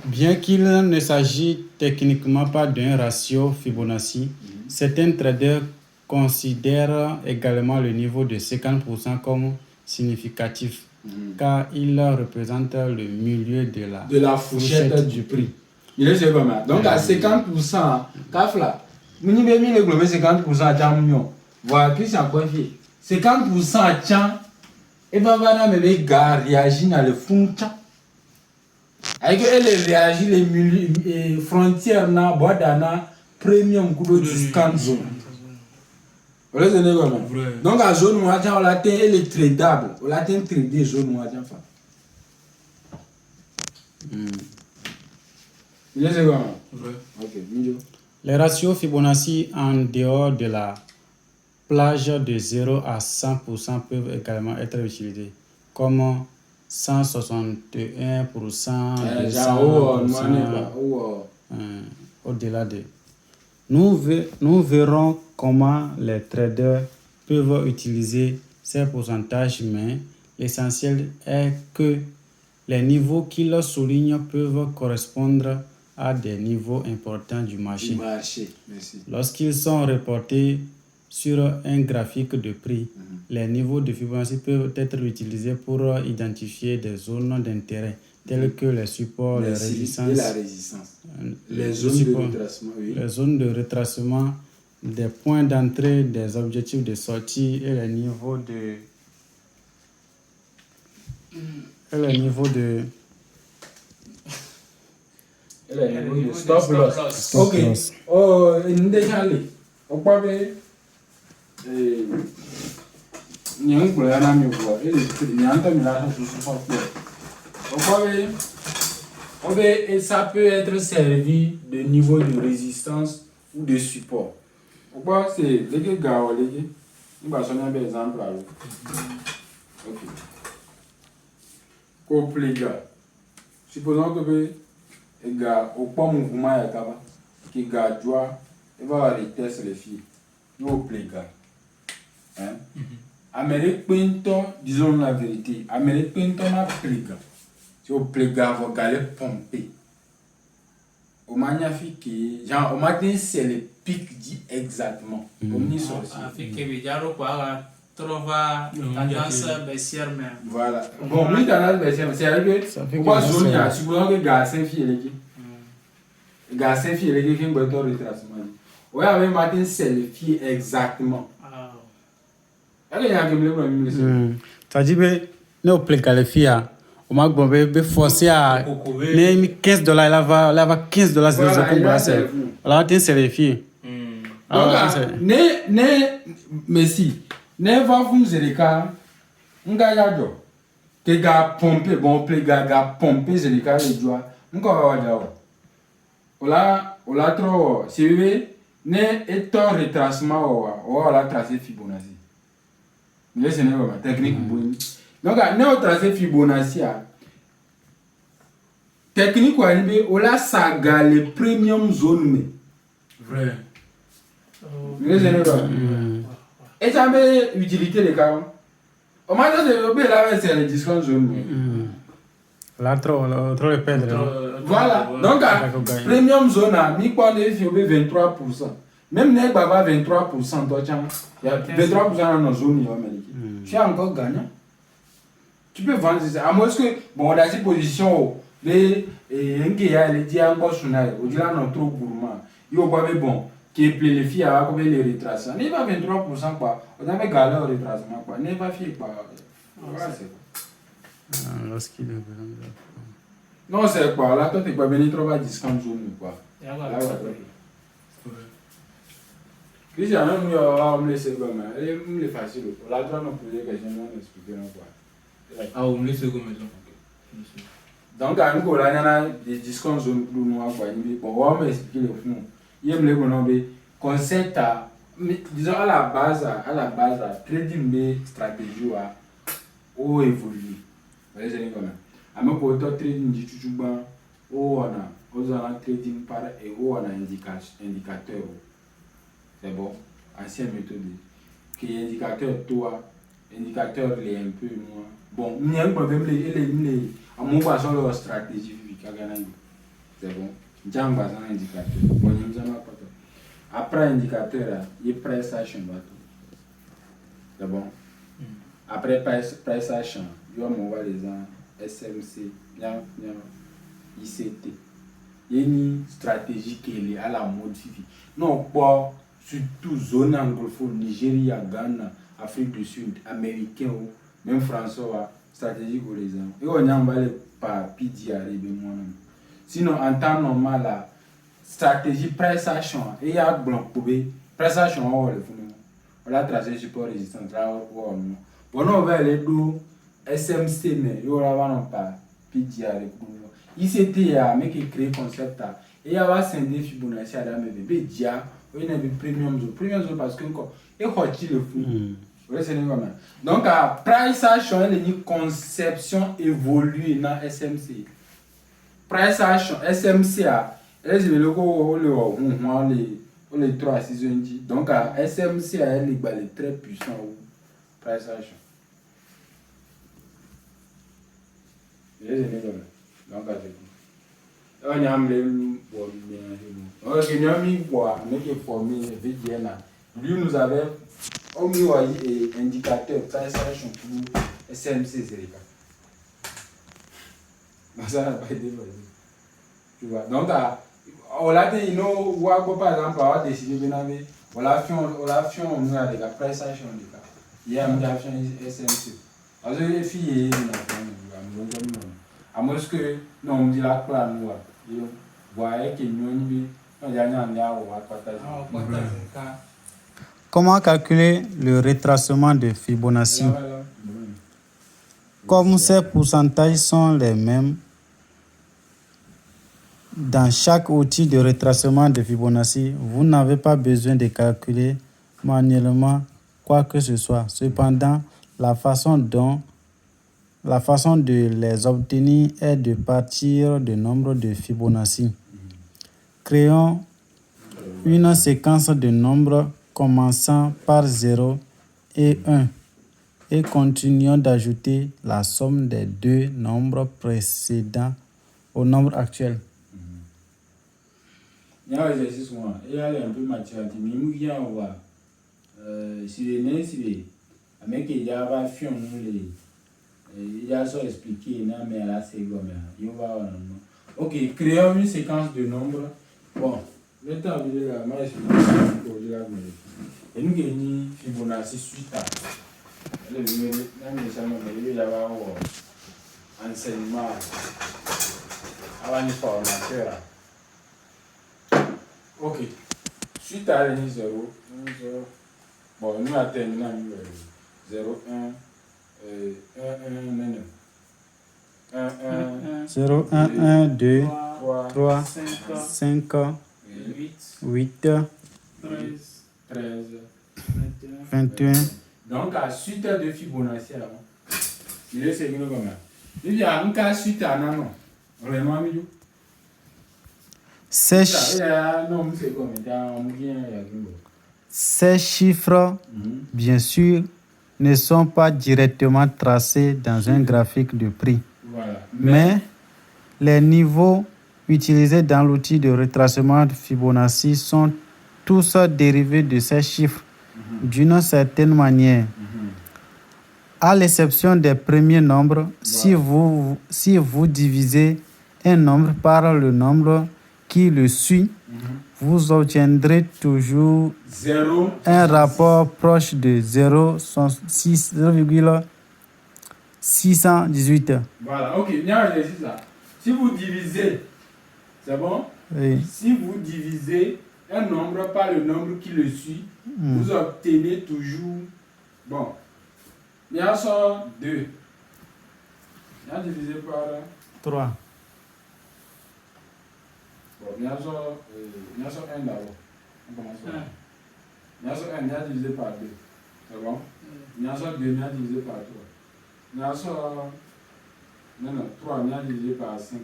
Bien qu'il ne s'agisse techniquement pas d'un ratio Fibonacci, certains traders considèrent également le niveau de 50% comme significatif, car il représente le milieu de la fourchette du prix. Il est pas mal. Donc à 50%, Kafla, nous avons mis le globe 50% à Jamunion. Voilà, puis c'est encore fait. 50% à Tchan. Et Bavana me gars réagit dans le fond. Avec elle réagit les frontières na boadana premium kudo discount zone. Vous voyez comment? Donc à zone où on a elle est tradable. On a tradé zone où on a Il est comment? OK, les ratios Fibonacci en dehors de la plage de 0 à 100% peuvent également être utilisés, comme 161%, 200%, au-delà de. Nous verrons comment les traders peuvent utiliser ces pourcentages, mais l'essentiel est que les niveaux qu'ils soulignent peuvent correspondre à des niveaux importants du marché. Merci. Lorsqu'ils sont reportés sur un graphique de prix, les niveaux de Fibonacci peuvent être utilisés pour identifier des zones d'intérêt telles que les supports, les résistances, les zones de retracement, les zones de retracement, des points d'entrée, des objectifs de sortie et les niveaux de stop loss. OK. Oh, déjà allé. On peut ça peut être servi de niveau de résistance ou de support. C'est les gars, on va donner un exemple. Ok. Compléga. Supposons que le gars, au point mouvement, il y a que gars doit, il va avoir les tests les filles. Nous au pléga. Hein? Amérique Pinto, disons la vérité. Amérique Pinto n'a pléga. Si au pléga, vous allez pomper. Au magnifique, genre au matin, c'est le pic dit exactement. Trova tendance baissière même. Voilà. Bon, lui, tendance baissière, c'est vrai que pourquoi zone là, si vous avez gars 5 filles, les gars 5 filles, les gars qui ont besoin de retracement. Ouais, avec matin, c'est le fille exactement. Est-ce qu'il y a un problème? C'est-à-dire que nous au plus les filles, on m'a forcé à $15, il va $15 de la alors c'est les filles. Merci. Ne va vous le cas, on gagne que gars pomper bon play gars pomper c'est le cas de joie. On va voir on l'a trop si vous ne est un retracement on la tracer Fibonacci. Mais c'est une technique bonne. Donc ne tracer Fibonacci technique on la saga les premium zone vrai. Mais c'est et ça met utilité les cas. Au moins de là c'est le discount zone. Là trop le perdre. Voilà. Donc premium zone a mis quoi de 23%. Même n'est pas 23% d'autant. Il y a 23% dans nos zones américaines. Tu es encore gagnant. Tu peux vendre ça. À moins que bon dans cette position les ngaya les dia encore sunai, au delà non trop gourmand. Il va pas bon. Qui plaît les filles à combien les retraçants. N'est pas 23% quoi. On a même galère au retracement quoi. N'est pas fait quoi. Voilà c'est quoi. Lorsqu'il non c'est quoi. Là toi tu peux venir trouver discount zone quoi. Là ouais. Christian même on me laisse comme elle est facile. Là toi on poser question on expliquer quoi. Ah on me laisse comme ça. Donc à nous là il y a des discount zone pour nous quoi. Bon on va m'expliquer le fond. Il me le concept à disons à la base trading des stratégies ou évoluer. Vous voyez comment à me côté trading du chuchuba ou on a trading par et où on a indicateur. C'est bon ancienne méthode qui indicateur toi indicateur les un peu moins bon il y a même les à mon pas sur leur stratégie c'est bon. J'ai un indicateur. Bon, après indicateur, il y a price action. C'est bon. Après price action, il y a les SMC, ICT. Il y a une stratégie qui est à la mode. Non, pas surtout zone anglophone, Nigeria, Ghana, Afrique du Sud, Américain ou même François, stratégie pour les gens. Et on a emballé par PDR et sinon, en temps normal, la stratégie price action, et il y a blanc pour price action, on a tracé support résistance là. Bon, on va aller d'où SMC, mais il y aura pas PDR. ICT a mais qui crée concept et il y a scindé Fibonacci à la bébé dia, il y a des premium zone parce que encore et quoi tu le fou. Ouais, c'est normal. Donc, price action, il y a une conception évoluée dans SMC. Price action SMCA les logos les 3 saisons donc à SMCA elle est très puissant price action donc on y a mis lui nous avait mis indicateur price action pour SMC ça n'a pas été facile. Tu vois. Donc, on a dit, par exemple, on a décidé de on a fait la price action. Il y a une action SMC. Parce que les filles, à moins que, non, on dit la quoi, nous, vous voyez que nous, on a comment calculer le retracement de Fibonacci? Comme ces pourcentages sont les mêmes dans chaque outil de retracement de Fibonacci, vous n'avez pas besoin de calculer manuellement quoi que ce soit. Cependant, la façon dont La façon de les obtenir est de partir du nombre de Fibonacci. Créons une séquence de nombres commençant par 0 et 1 et continuons d'ajouter la somme des deux nombres précédents au nombre actuel. Il y a un exercice, il y a un peu de mathématique, mais il y a si les nez, si les mecs qui avaient fait il y a ça expliqué, mais là c'est comme il va. Ok, créons une séquence de nombres. Bon, le temps de la moi je suis là, et nous gagnons Fibonacci suite à. Le numéro, il y a un enseignement avant une formateur. Ok. Suite à l'année 0, bon, nous atteignons 0, 1, 0, 1, 1, 2, 3, 5, 8, 13, 21. Donc, à suite de Fibonacci, il est segné comme ça. Il y a un cas suite à non. Vraiment, mieux. Ces chiffres, bien sûr, ne sont pas directement tracés dans un graphique de prix. Voilà. Mais les niveaux utilisés dans l'outil de retracement de Fibonacci sont tous dérivés de ces chiffres d'une certaine manière. À l'exception des premiers nombres, si vous divisez un nombre par le nombre qui le suit, vous obtiendrez toujours un rapport proche de 0,618. Voilà, ok, bien ça. Si vous divisez, c'est bon? Oui. Si vous divisez un nombre par le nombre qui le suit, vous obtenez toujours, bon, bien sûr 2. Bien divisé par 3. Bon, bien sûr 1 d'abord. On commence par 1. Bien sûr 1, bien divisé par 2. C'est bon? Bien sûr 2, bien divisé par 3. Bien sûr, non, 3, bien divisé par 5.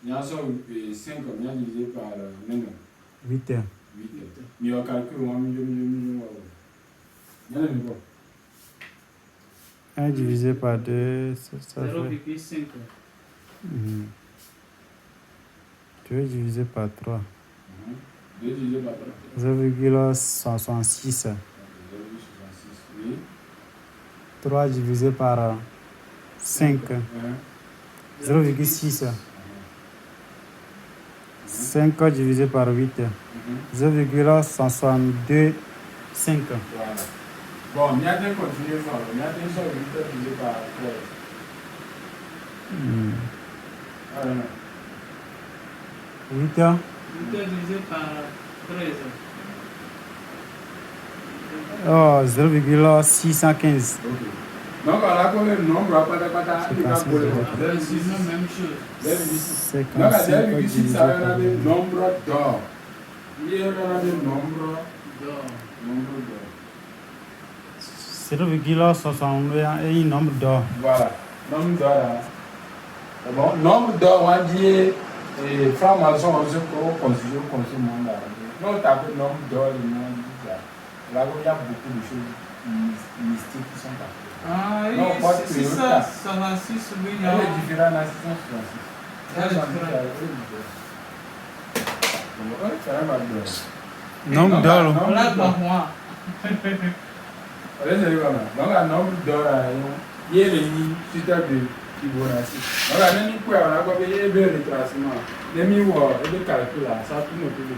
Bien sûr 5, bien divisé par 8. 8. Mais on calcule, on million. 1 divisé par 2, ça fait 0,5. 2 divisé par 3. 2 divisé par 3. 0,166. 0,66, oui. 3 divisé par 5. 0,6. 5 divisé par 8. 0,162. 5. Voilà. Bon, on a continué fort. On a 8 divisé par 13. Voilà. 8. 8 divisé par 13. Oh, 0,615. Ok. Donc, on a quoi le nombre? On a pas de C'est la même chose. 0,6. Donc, à 0,6, ça va être le nombre d'or. Il y a le nombre d'or. 0,61 et un nombre d'or. Voilà. Nombre d'or là. C'est bon. Nombre d'or, on dit, franc-maçon, on se considère comme ce monde là. Non, tu as le nombre d'or, le nombre d'or. Là, il y a beaucoup de choses mystiques qui sont partout. Ah, oui, Non, pas de c'est ça, ça va 6 oui. Il y a des différents dans 666. Nombre d'or. On l'a pas moi. Donc, un nombre d'or, il y a les suites de Fibonacci. Donc, on a mis quoi? On a copié le retracement. Les mis où? Et le calcul là, ça tourne autour de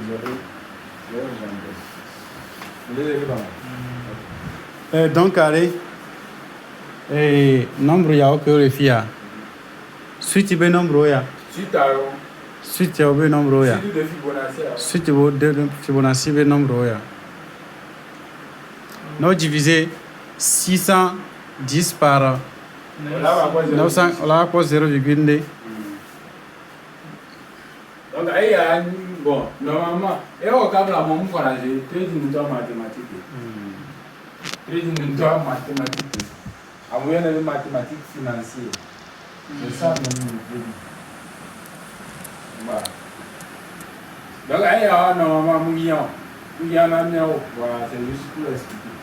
0. Donc, allez. Nombre ya o que le fia. Suite be nombre ya. Suite ya be nombre ya. Suite de Fibonacci be nombre ya. Nous diviser 610 par 900, on a quoi 0,2. Donc, bon, normalement, et au câble à mon courage, très mathématique. Très mathématique. En moyenne, les mathématiques financières. C'est ça même le début. Voilà. Donc, il y a normalement Mouillan. Voilà, c'est juste pour expliquer.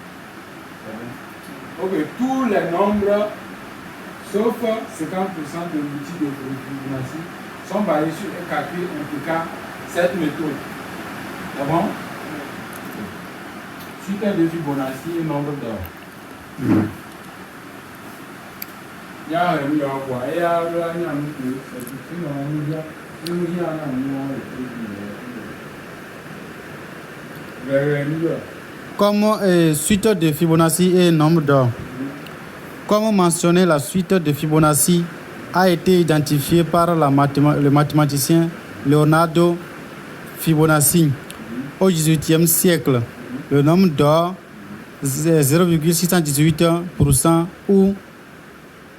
Ok, tous les nombres, sauf 50% de l'outil de Fibonacci, sont basés sur un calcul impliquant cette méthode. C'est bon? Suite de Fibonacci et nombre d'or. Il y a un million de fois. Il y a un million de Comme suite de Fibonacci et nombre d'or. Comme mentionné, la suite de Fibonacci a été identifiée par le mathématicien Leonardo Fibonacci au XVIIIe siècle. Le nombre d'or 0,618% ou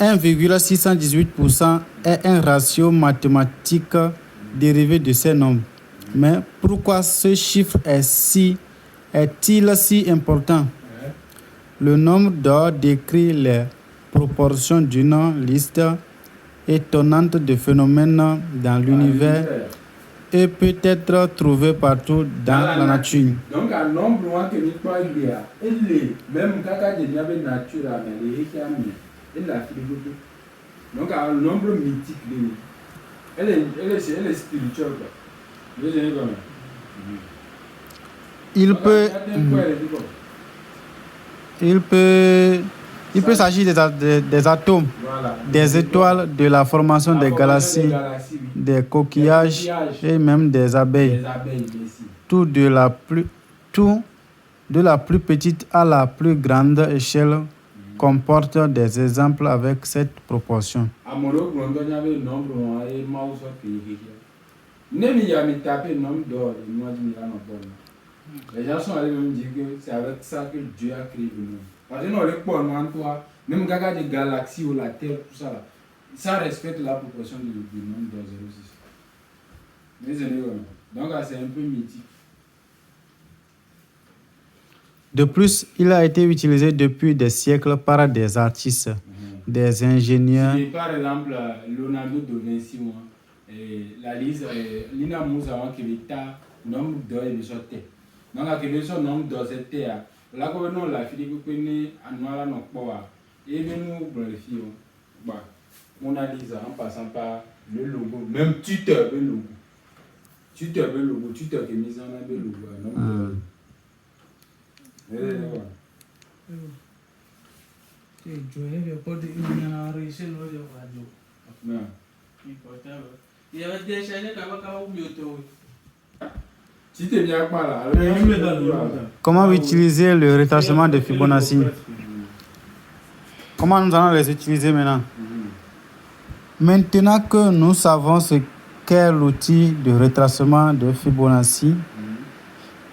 1,618% est un ratio mathématique dérivé de ces nombres. Mais pourquoi ce chiffre est-il si important? Le nombre d'or décrit les proportions d'une liste étonnante de phénomènes dans l'univers et peut être trouvé partout dans la nature. Donc, un nombre que nous croyons, il est même quand il y a une nature, il a fait. Donc, un nombre mythique, elle est spirituelle. Il peut s'agir des atomes, voilà, des étoiles, de la formation des galaxies, des coquillages et même des abeilles. Tout de la plus petite à la plus grande échelle comporte des exemples avec cette proportion. Les gens sont allés me dire que c'est avec ça que Dieu a créé le monde. Parce que non, les points, toi, même quand il y a des galaxies ou la Terre, tout ça, ça respecte la proportion du nombre de 0,6. Donc, c'est un peu mythique. De plus, il a été utilisé depuis des siècles par des artistes, des ingénieurs. Par exemple, Leonardo da Vinci, la liste, Lina Moussa, qui est le nombre d'or et de sorties. Donc, la question nombre d'or, c'était là que nous la fille que nous avons nos poids et nous vérifions. Mona Lisa en passant par le logo, même tuteur le logo. Tuteur le logo, tuteur qui est mis en avant le logo. Comment utiliser le retracement de Fibonacci? Comment nous allons les utiliser maintenant? Maintenant que nous savons ce qu'est l'outil de retracement de Fibonacci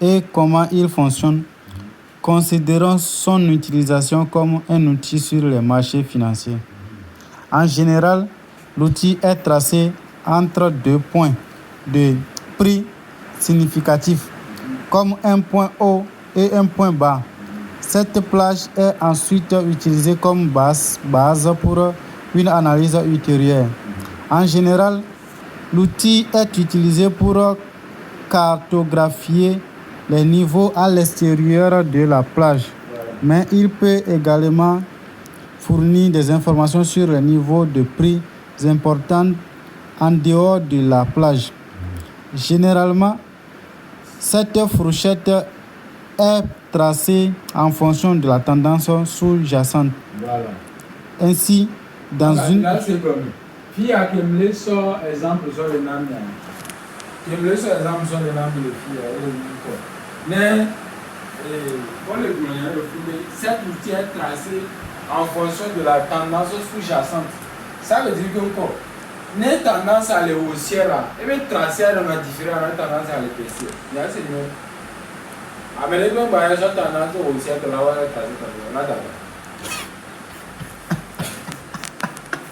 et comment il fonctionne, considérons son utilisation comme un outil sur les marchés financiers. En général, l'outil est tracé entre deux points de prix significatifs, comme un point haut et un point bas. Cette plage est ensuite utilisée comme base pour une analyse ultérieure. En général, l'outil est utilisé pour cartographier les niveaux à l'extérieur de la plage, mais il peut également fournir des informations sur les niveaux de prix importants en dehors de la plage. Généralement, cette fourchette est tracée en fonction de la tendance sous-jacente. Voilà. Ainsi, dans une... Là, c'est comme... Fille qui me laisse exemple sur les noms. Qui me laisse exemple sur les noms de filles. Mais, pour les gouverneurs, cet outil est tracé en fonction de la tendance sous-jacente. Ça veut dire que quoi? Une tendance à aller haussière, et bien tracé dans la différence, tendance à aller baisser. Bien, c'est mieux. Mais les gens voyagent tendance haussière, de la voie tracée comme ça. Là, d'accord.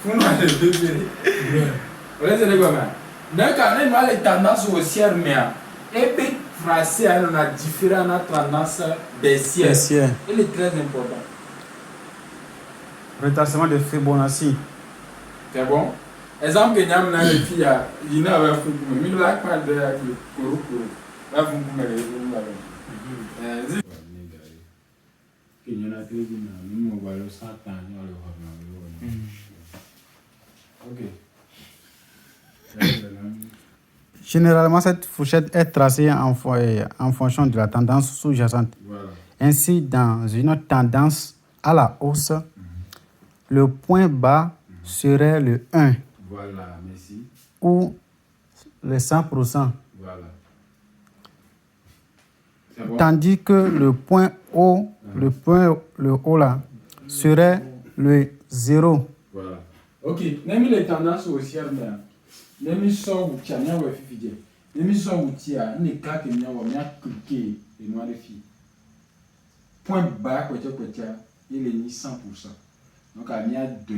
Vous m'avez deux bébés. Vous laissez les gommes. Donc, quand même, les tendances haussières, mais et puis tracé dans la différence tendance baissière. Il est très important. Retracement de Fibonacci. C'est bon? Exemple que nous avons les filles, il y a un fou, mais il y a pas de courou. Là, vous pouvez les voir. Il y en a très bien, nous on va le sentir, nous le voir. Ok. Généralement, cette fourchette est tracée en fonction de la tendance sous-jacente. Voilà. Ainsi, dans une tendance à la hausse, le point bas serait le 1 Voilà, merci. ou le 100%, Voilà. C'est bon? tandis que le point haut, le haut là, serait le 0. Voilà. Ok, nemi les tendances haussières, mais nemi sort ou tia, nia wa fifidie. Nemi sort ou tia, ne claque nia wa mia cliquer et noir de fille. Point bas, il est mis 100%. Donc, à mia 2,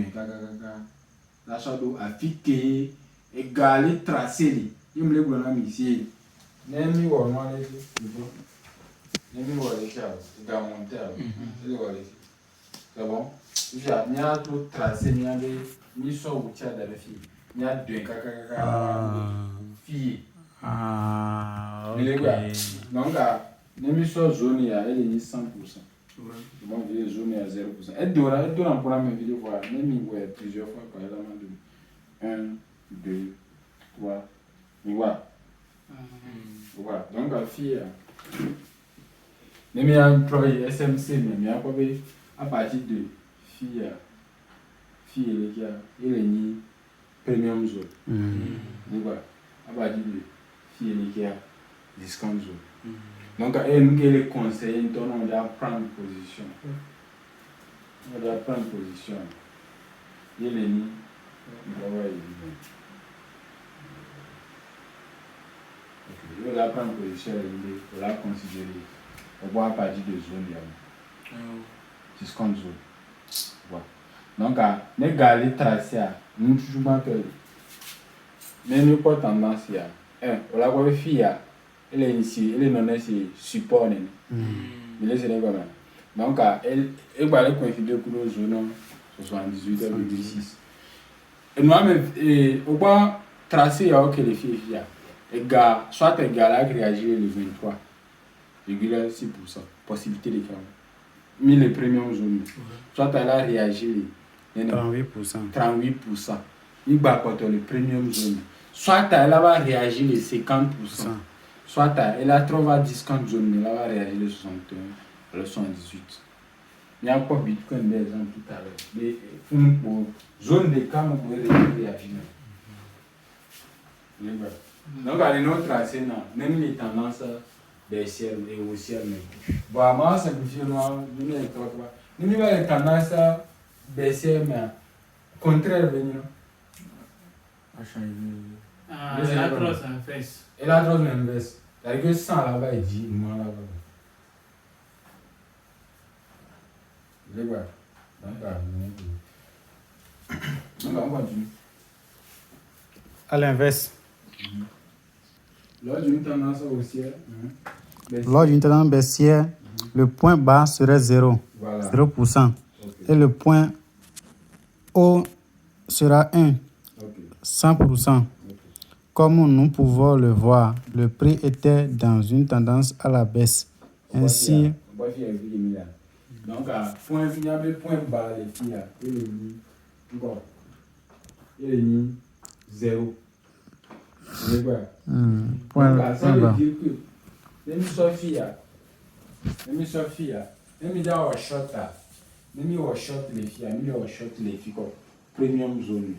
la chado a fiqué, égalé, tracé, il me le bonhomme ici. Nemi wa noir de fille. Nemi wa de tia, égal monter. C'est bon? Il y a tout tracé, il y a des missions où tu as des filles. Il y a deux filles. Ah, ok. Donc, les missions jaunes, elle est 100%. Bon, les jaunes à 0%. Elle doit en prendre mes vidéos, voir. Même plusieurs fois, par exemple, 1, 2, 3. Voilà. Voilà. Donc, la fille, il y a un travail SMC, mais il y a à partir de fille, il est ni premium zone. À partir de fille, il y a discount zone. Donc, elle est conseillée, on doit prendre position. On doit prendre position. Il est ni, il doit prendre position, il doit considérer. On va à partir de zone. Discount zone. Voilà. Donc, les gars, les tracés, nous toujours que nous pas tendance à on la voit fille, elle est ici, elle est non ici support. Mais les élèves comme donc, elle va aller considérer pour le zone 78,6. Et nous, on va tracer que les filles, les gars, soit les gars là qui réagissent le 23,6%, possibilité de faire. Mais les premières zones, soit elle a réagi 38%. 38%. Il va porter les premières zones. Soit elle va réagir les 50%. Soit elle a trouvé 10 zones, elle va réagir les 61, le 78. Il y a encore Bitcoin des gens tout à l'heure. Mais pour zone de cas, on peut réagir. Donc, à notre tracé, même les tendances baissières et haussières. Bon, moi, ça me fait nous avons les tendances baissières, mais contraire venir. La trosse inverse. Et la trosse inverse. C'est-à-dire que 100 là-bas, il dit, moi là-bas. Les gars. Donc, on continue. À l'inverse. Lors d'une tendance haussière, Lors d'une tendance baissière, le point bas serait 0, voilà. 0%. Okay. Et le point haut sera 1, Okay. 100%. Okay. Comme nous pouvons le voir, le prix était dans une tendance à la baisse. Ainsi, donc, point bas, les filles, il est mis 0. point Ça veut bas. dire que, même Sophia, même dans le short, même au short les filles, même au short les filles, premium zone.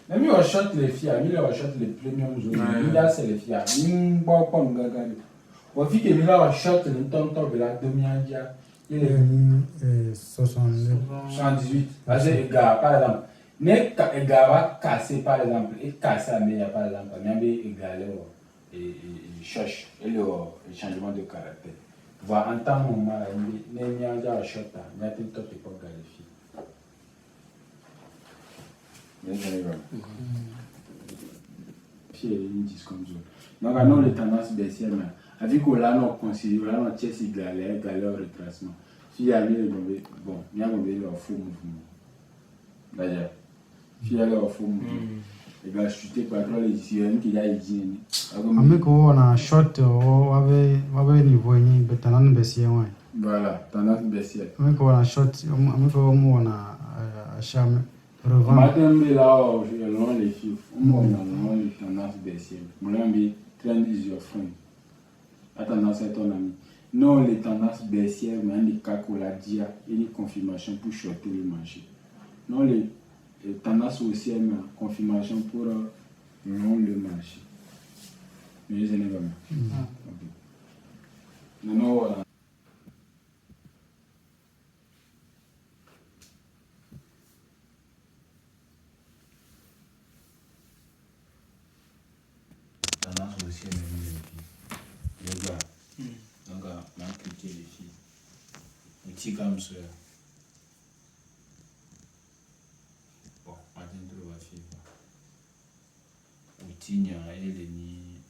Même au short les filles, même au short les premium zone. Même dans c'est les filles, même pas comme gaga. Au fil que même au short les tonton de la demi-andia, il est 78. Parce que gars, par exemple. Mais le gars va casser par exemple, et casser la meilleure par exemple, il y a égalé et cherche et le changement de caractère. Va entendre mon mal, il y a un shot, il y a un top et pas qualifié. Donc, nous les tendances baissières, avec que là, nous considérons que c'est égalé au retracement. Fille à lui, bon, il y a un faux mouvement. D'ailleurs, fille à leur faux mouvement. Il va chuter par les sirènes qu'il a dit. Amiko on a short wabe niveau ni betana besie wan. Voilà, tendance baissière. Amiko on a short amiko on a acham revend. Matin là long les chiffres. On a long les tendances baissières. Mon ami trend is your friend. La tendance est ton ami. Non les tendances baissières mais les calculadia et les confirmations pour shorter le marché. Non les tendances haussières mais confirmation pour non le marché. Mais je n'ai pas mis. Non, non, voilà. Tendance haussière mais les gars. Donc, on a cliqué les filles. Petit comme ça. Bon, maintenant, tu vas faire. Outil, il y a les nids.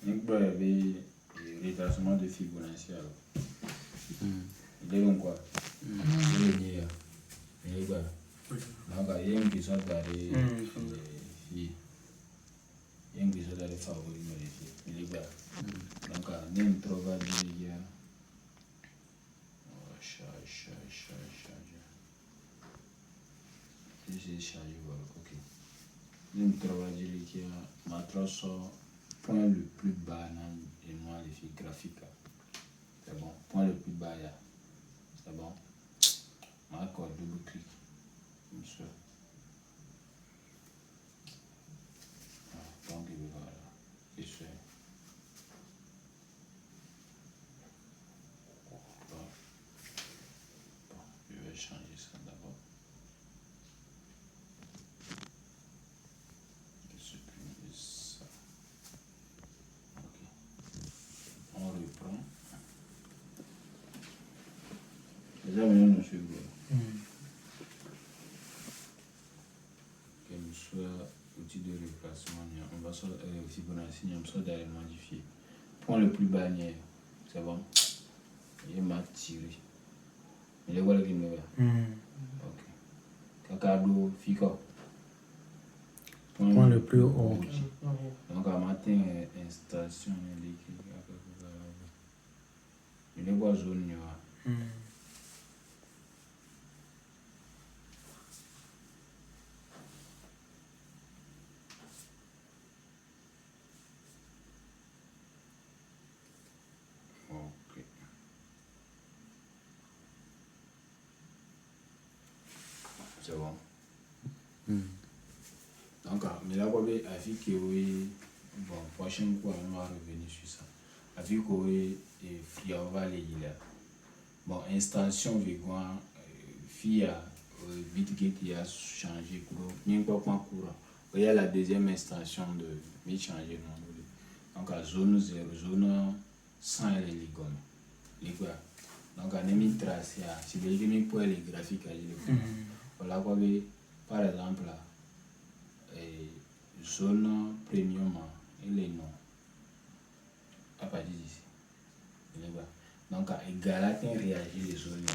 Donc, il y avait le retracement de Fibonacci. Il est bon quoi? Il est niais. Il est quoi? Donc, il y a une question d'arrêt. Il y a une question d'arrêt favori. Il est quoi? Donc, il y a une trova de l'IA. Charge. J'ai chargé, voilà, ok. Il y a une trova de l'IA. Ma trosse point le plus bas et moi les filles graphiques. C'est bon. Point le plus bas, c'est bon. Encore double clic. Comme ça. Donc voilà. Et ça. Bon, je vais changer ça d'abord. Je supprime ça. Ok. On reprend. Déjà, maintenant, je suis bon. Comme soit outil de replacement, on va sur Fibonacci, on va d'aller modifier. Point le plus bas, c'est bon. Il m'a tiré. Il est voilà qui me va. Ok. Cacado, Fico. Point le plus haut. Donc, à matin, installation, il est quoi zone? Ok. C'est bon. Donc, mais là, on va afficher bon, prochaine fois, on va revenir sur ça. Afficher que on va aller là. Bon, installation Vegan, FIA, BitGate qui a changé courant, n'y pas courant. Il y a la deuxième installation de mais changer non. Donc, à zone 0, zone 100 et les ligons. Donc, on a mis tracé à si vous voulez pour les graphiques à voilà quoi, par exemple, zone premium et les noms. À partir d'ici. Donc, Galatin réagit les zones.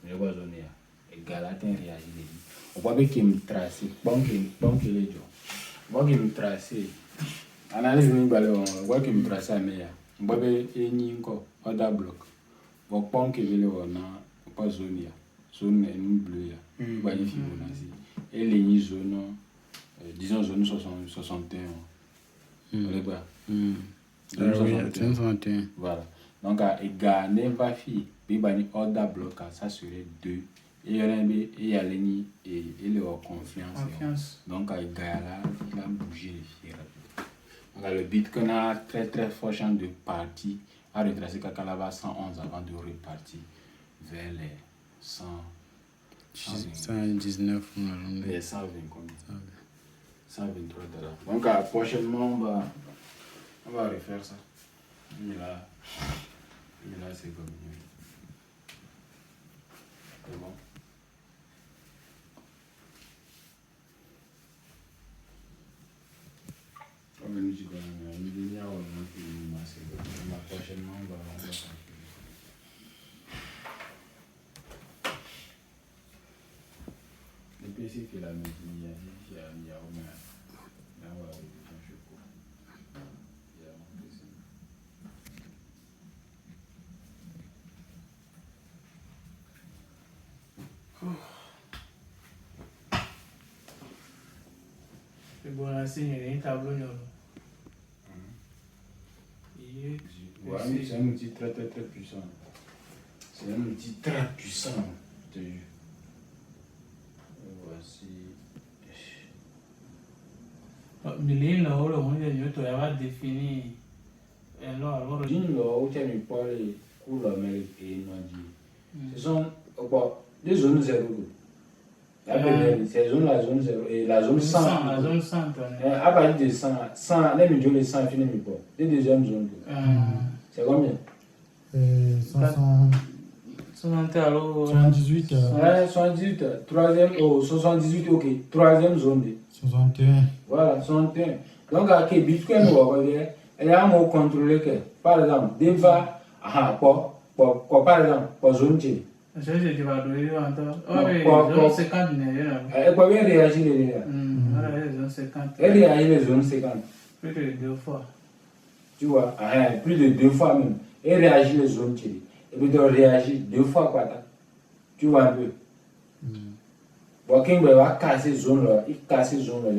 Les zones. Galatin réagit les zones. On voit qu'il me trace. Bon, qu'il les gens. On voit qu'il me trace. Analyse le ballon. On voit qu'il me trace à meilleur. On voit qu'il y a encore un bloc. On voit qu'il y a pas zone. Zone bleue. On voit qu'il y a et les zones, disons zone 61. On voit. 61. Voilà. Donc, il va faire un bloc, ça serait 2. Et il y a les confiance. Donc, il a bougé les filles. Donc, le Bitcoin a très fort chance de partir à retracer Kakalaba 111 avant de repartir vers les 100. 119 les 120 combien 123 $. Donc, prochainement, on va refaire ça. Mais là c'est comme c'est bon. On va nous dire ici que la maison, il y a au moins. Là, on va aller changer quoi. Il y a un peu ça. C'est bon, là, c'est un tableau. Ouais, mais c'est un outil très puissant. C'est un outil très puissant, je te jure. Voici. Mais là, on va définir. Alors, Dis-nous où tu as mis pas les couleurs et non. Ce sont des zones zéro. La première, c'est la zone 0 et la zone 100. La zone 100. À partir de 100, les millions de 100 finissent pas. Les deuxièmes zones. C'est combien? 78. 78, troisième, 78, ok. Troisième zone. 61. Voilà, 61. Donc, à quel Bitcoin, elle a un mot contrôlé que, par exemple, des fois, par exemple, pour zone T. Je vais te donner zone 50. Elle peut bien réagir les là. Zone 50. Elle réagit les zones 50. Plus de 2 fois. Tu vois, plus de 2 fois même. Elle réagit les zones T. Et puis, elle réagit 2 fois quoi. Tu vois un peu. Bon, quand il va casser zone là, il casse zone là.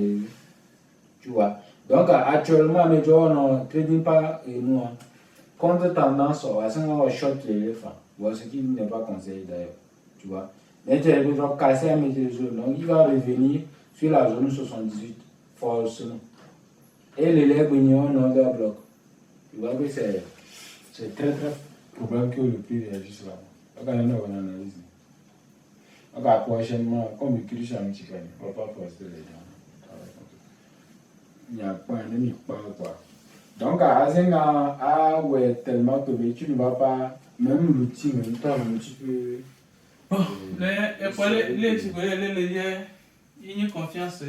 Tu vois. Donc, actuellement, mais tu vois, on ne trading pas et nous, contre tendance, on va short les femmes. Bon, ce qui n'est pas conseillé d'ailleurs. Tu vois. Mais tu vas casser un métier de zone. Donc, il va revenir sur la zone 78, forcément. Et les lèvres, on a bloc. Tu vois que c'est très probable que le prix réagisse là. Donc, on a une analyse. Donc, prochainement, comme il crie à Michigan, on ne va pas forcer les gens. Il n'y a pas un ennemi, quoi. Donc, tellement que tu ne vas pas, même l'outil, même temps, un petit peu. Bon, les confiance.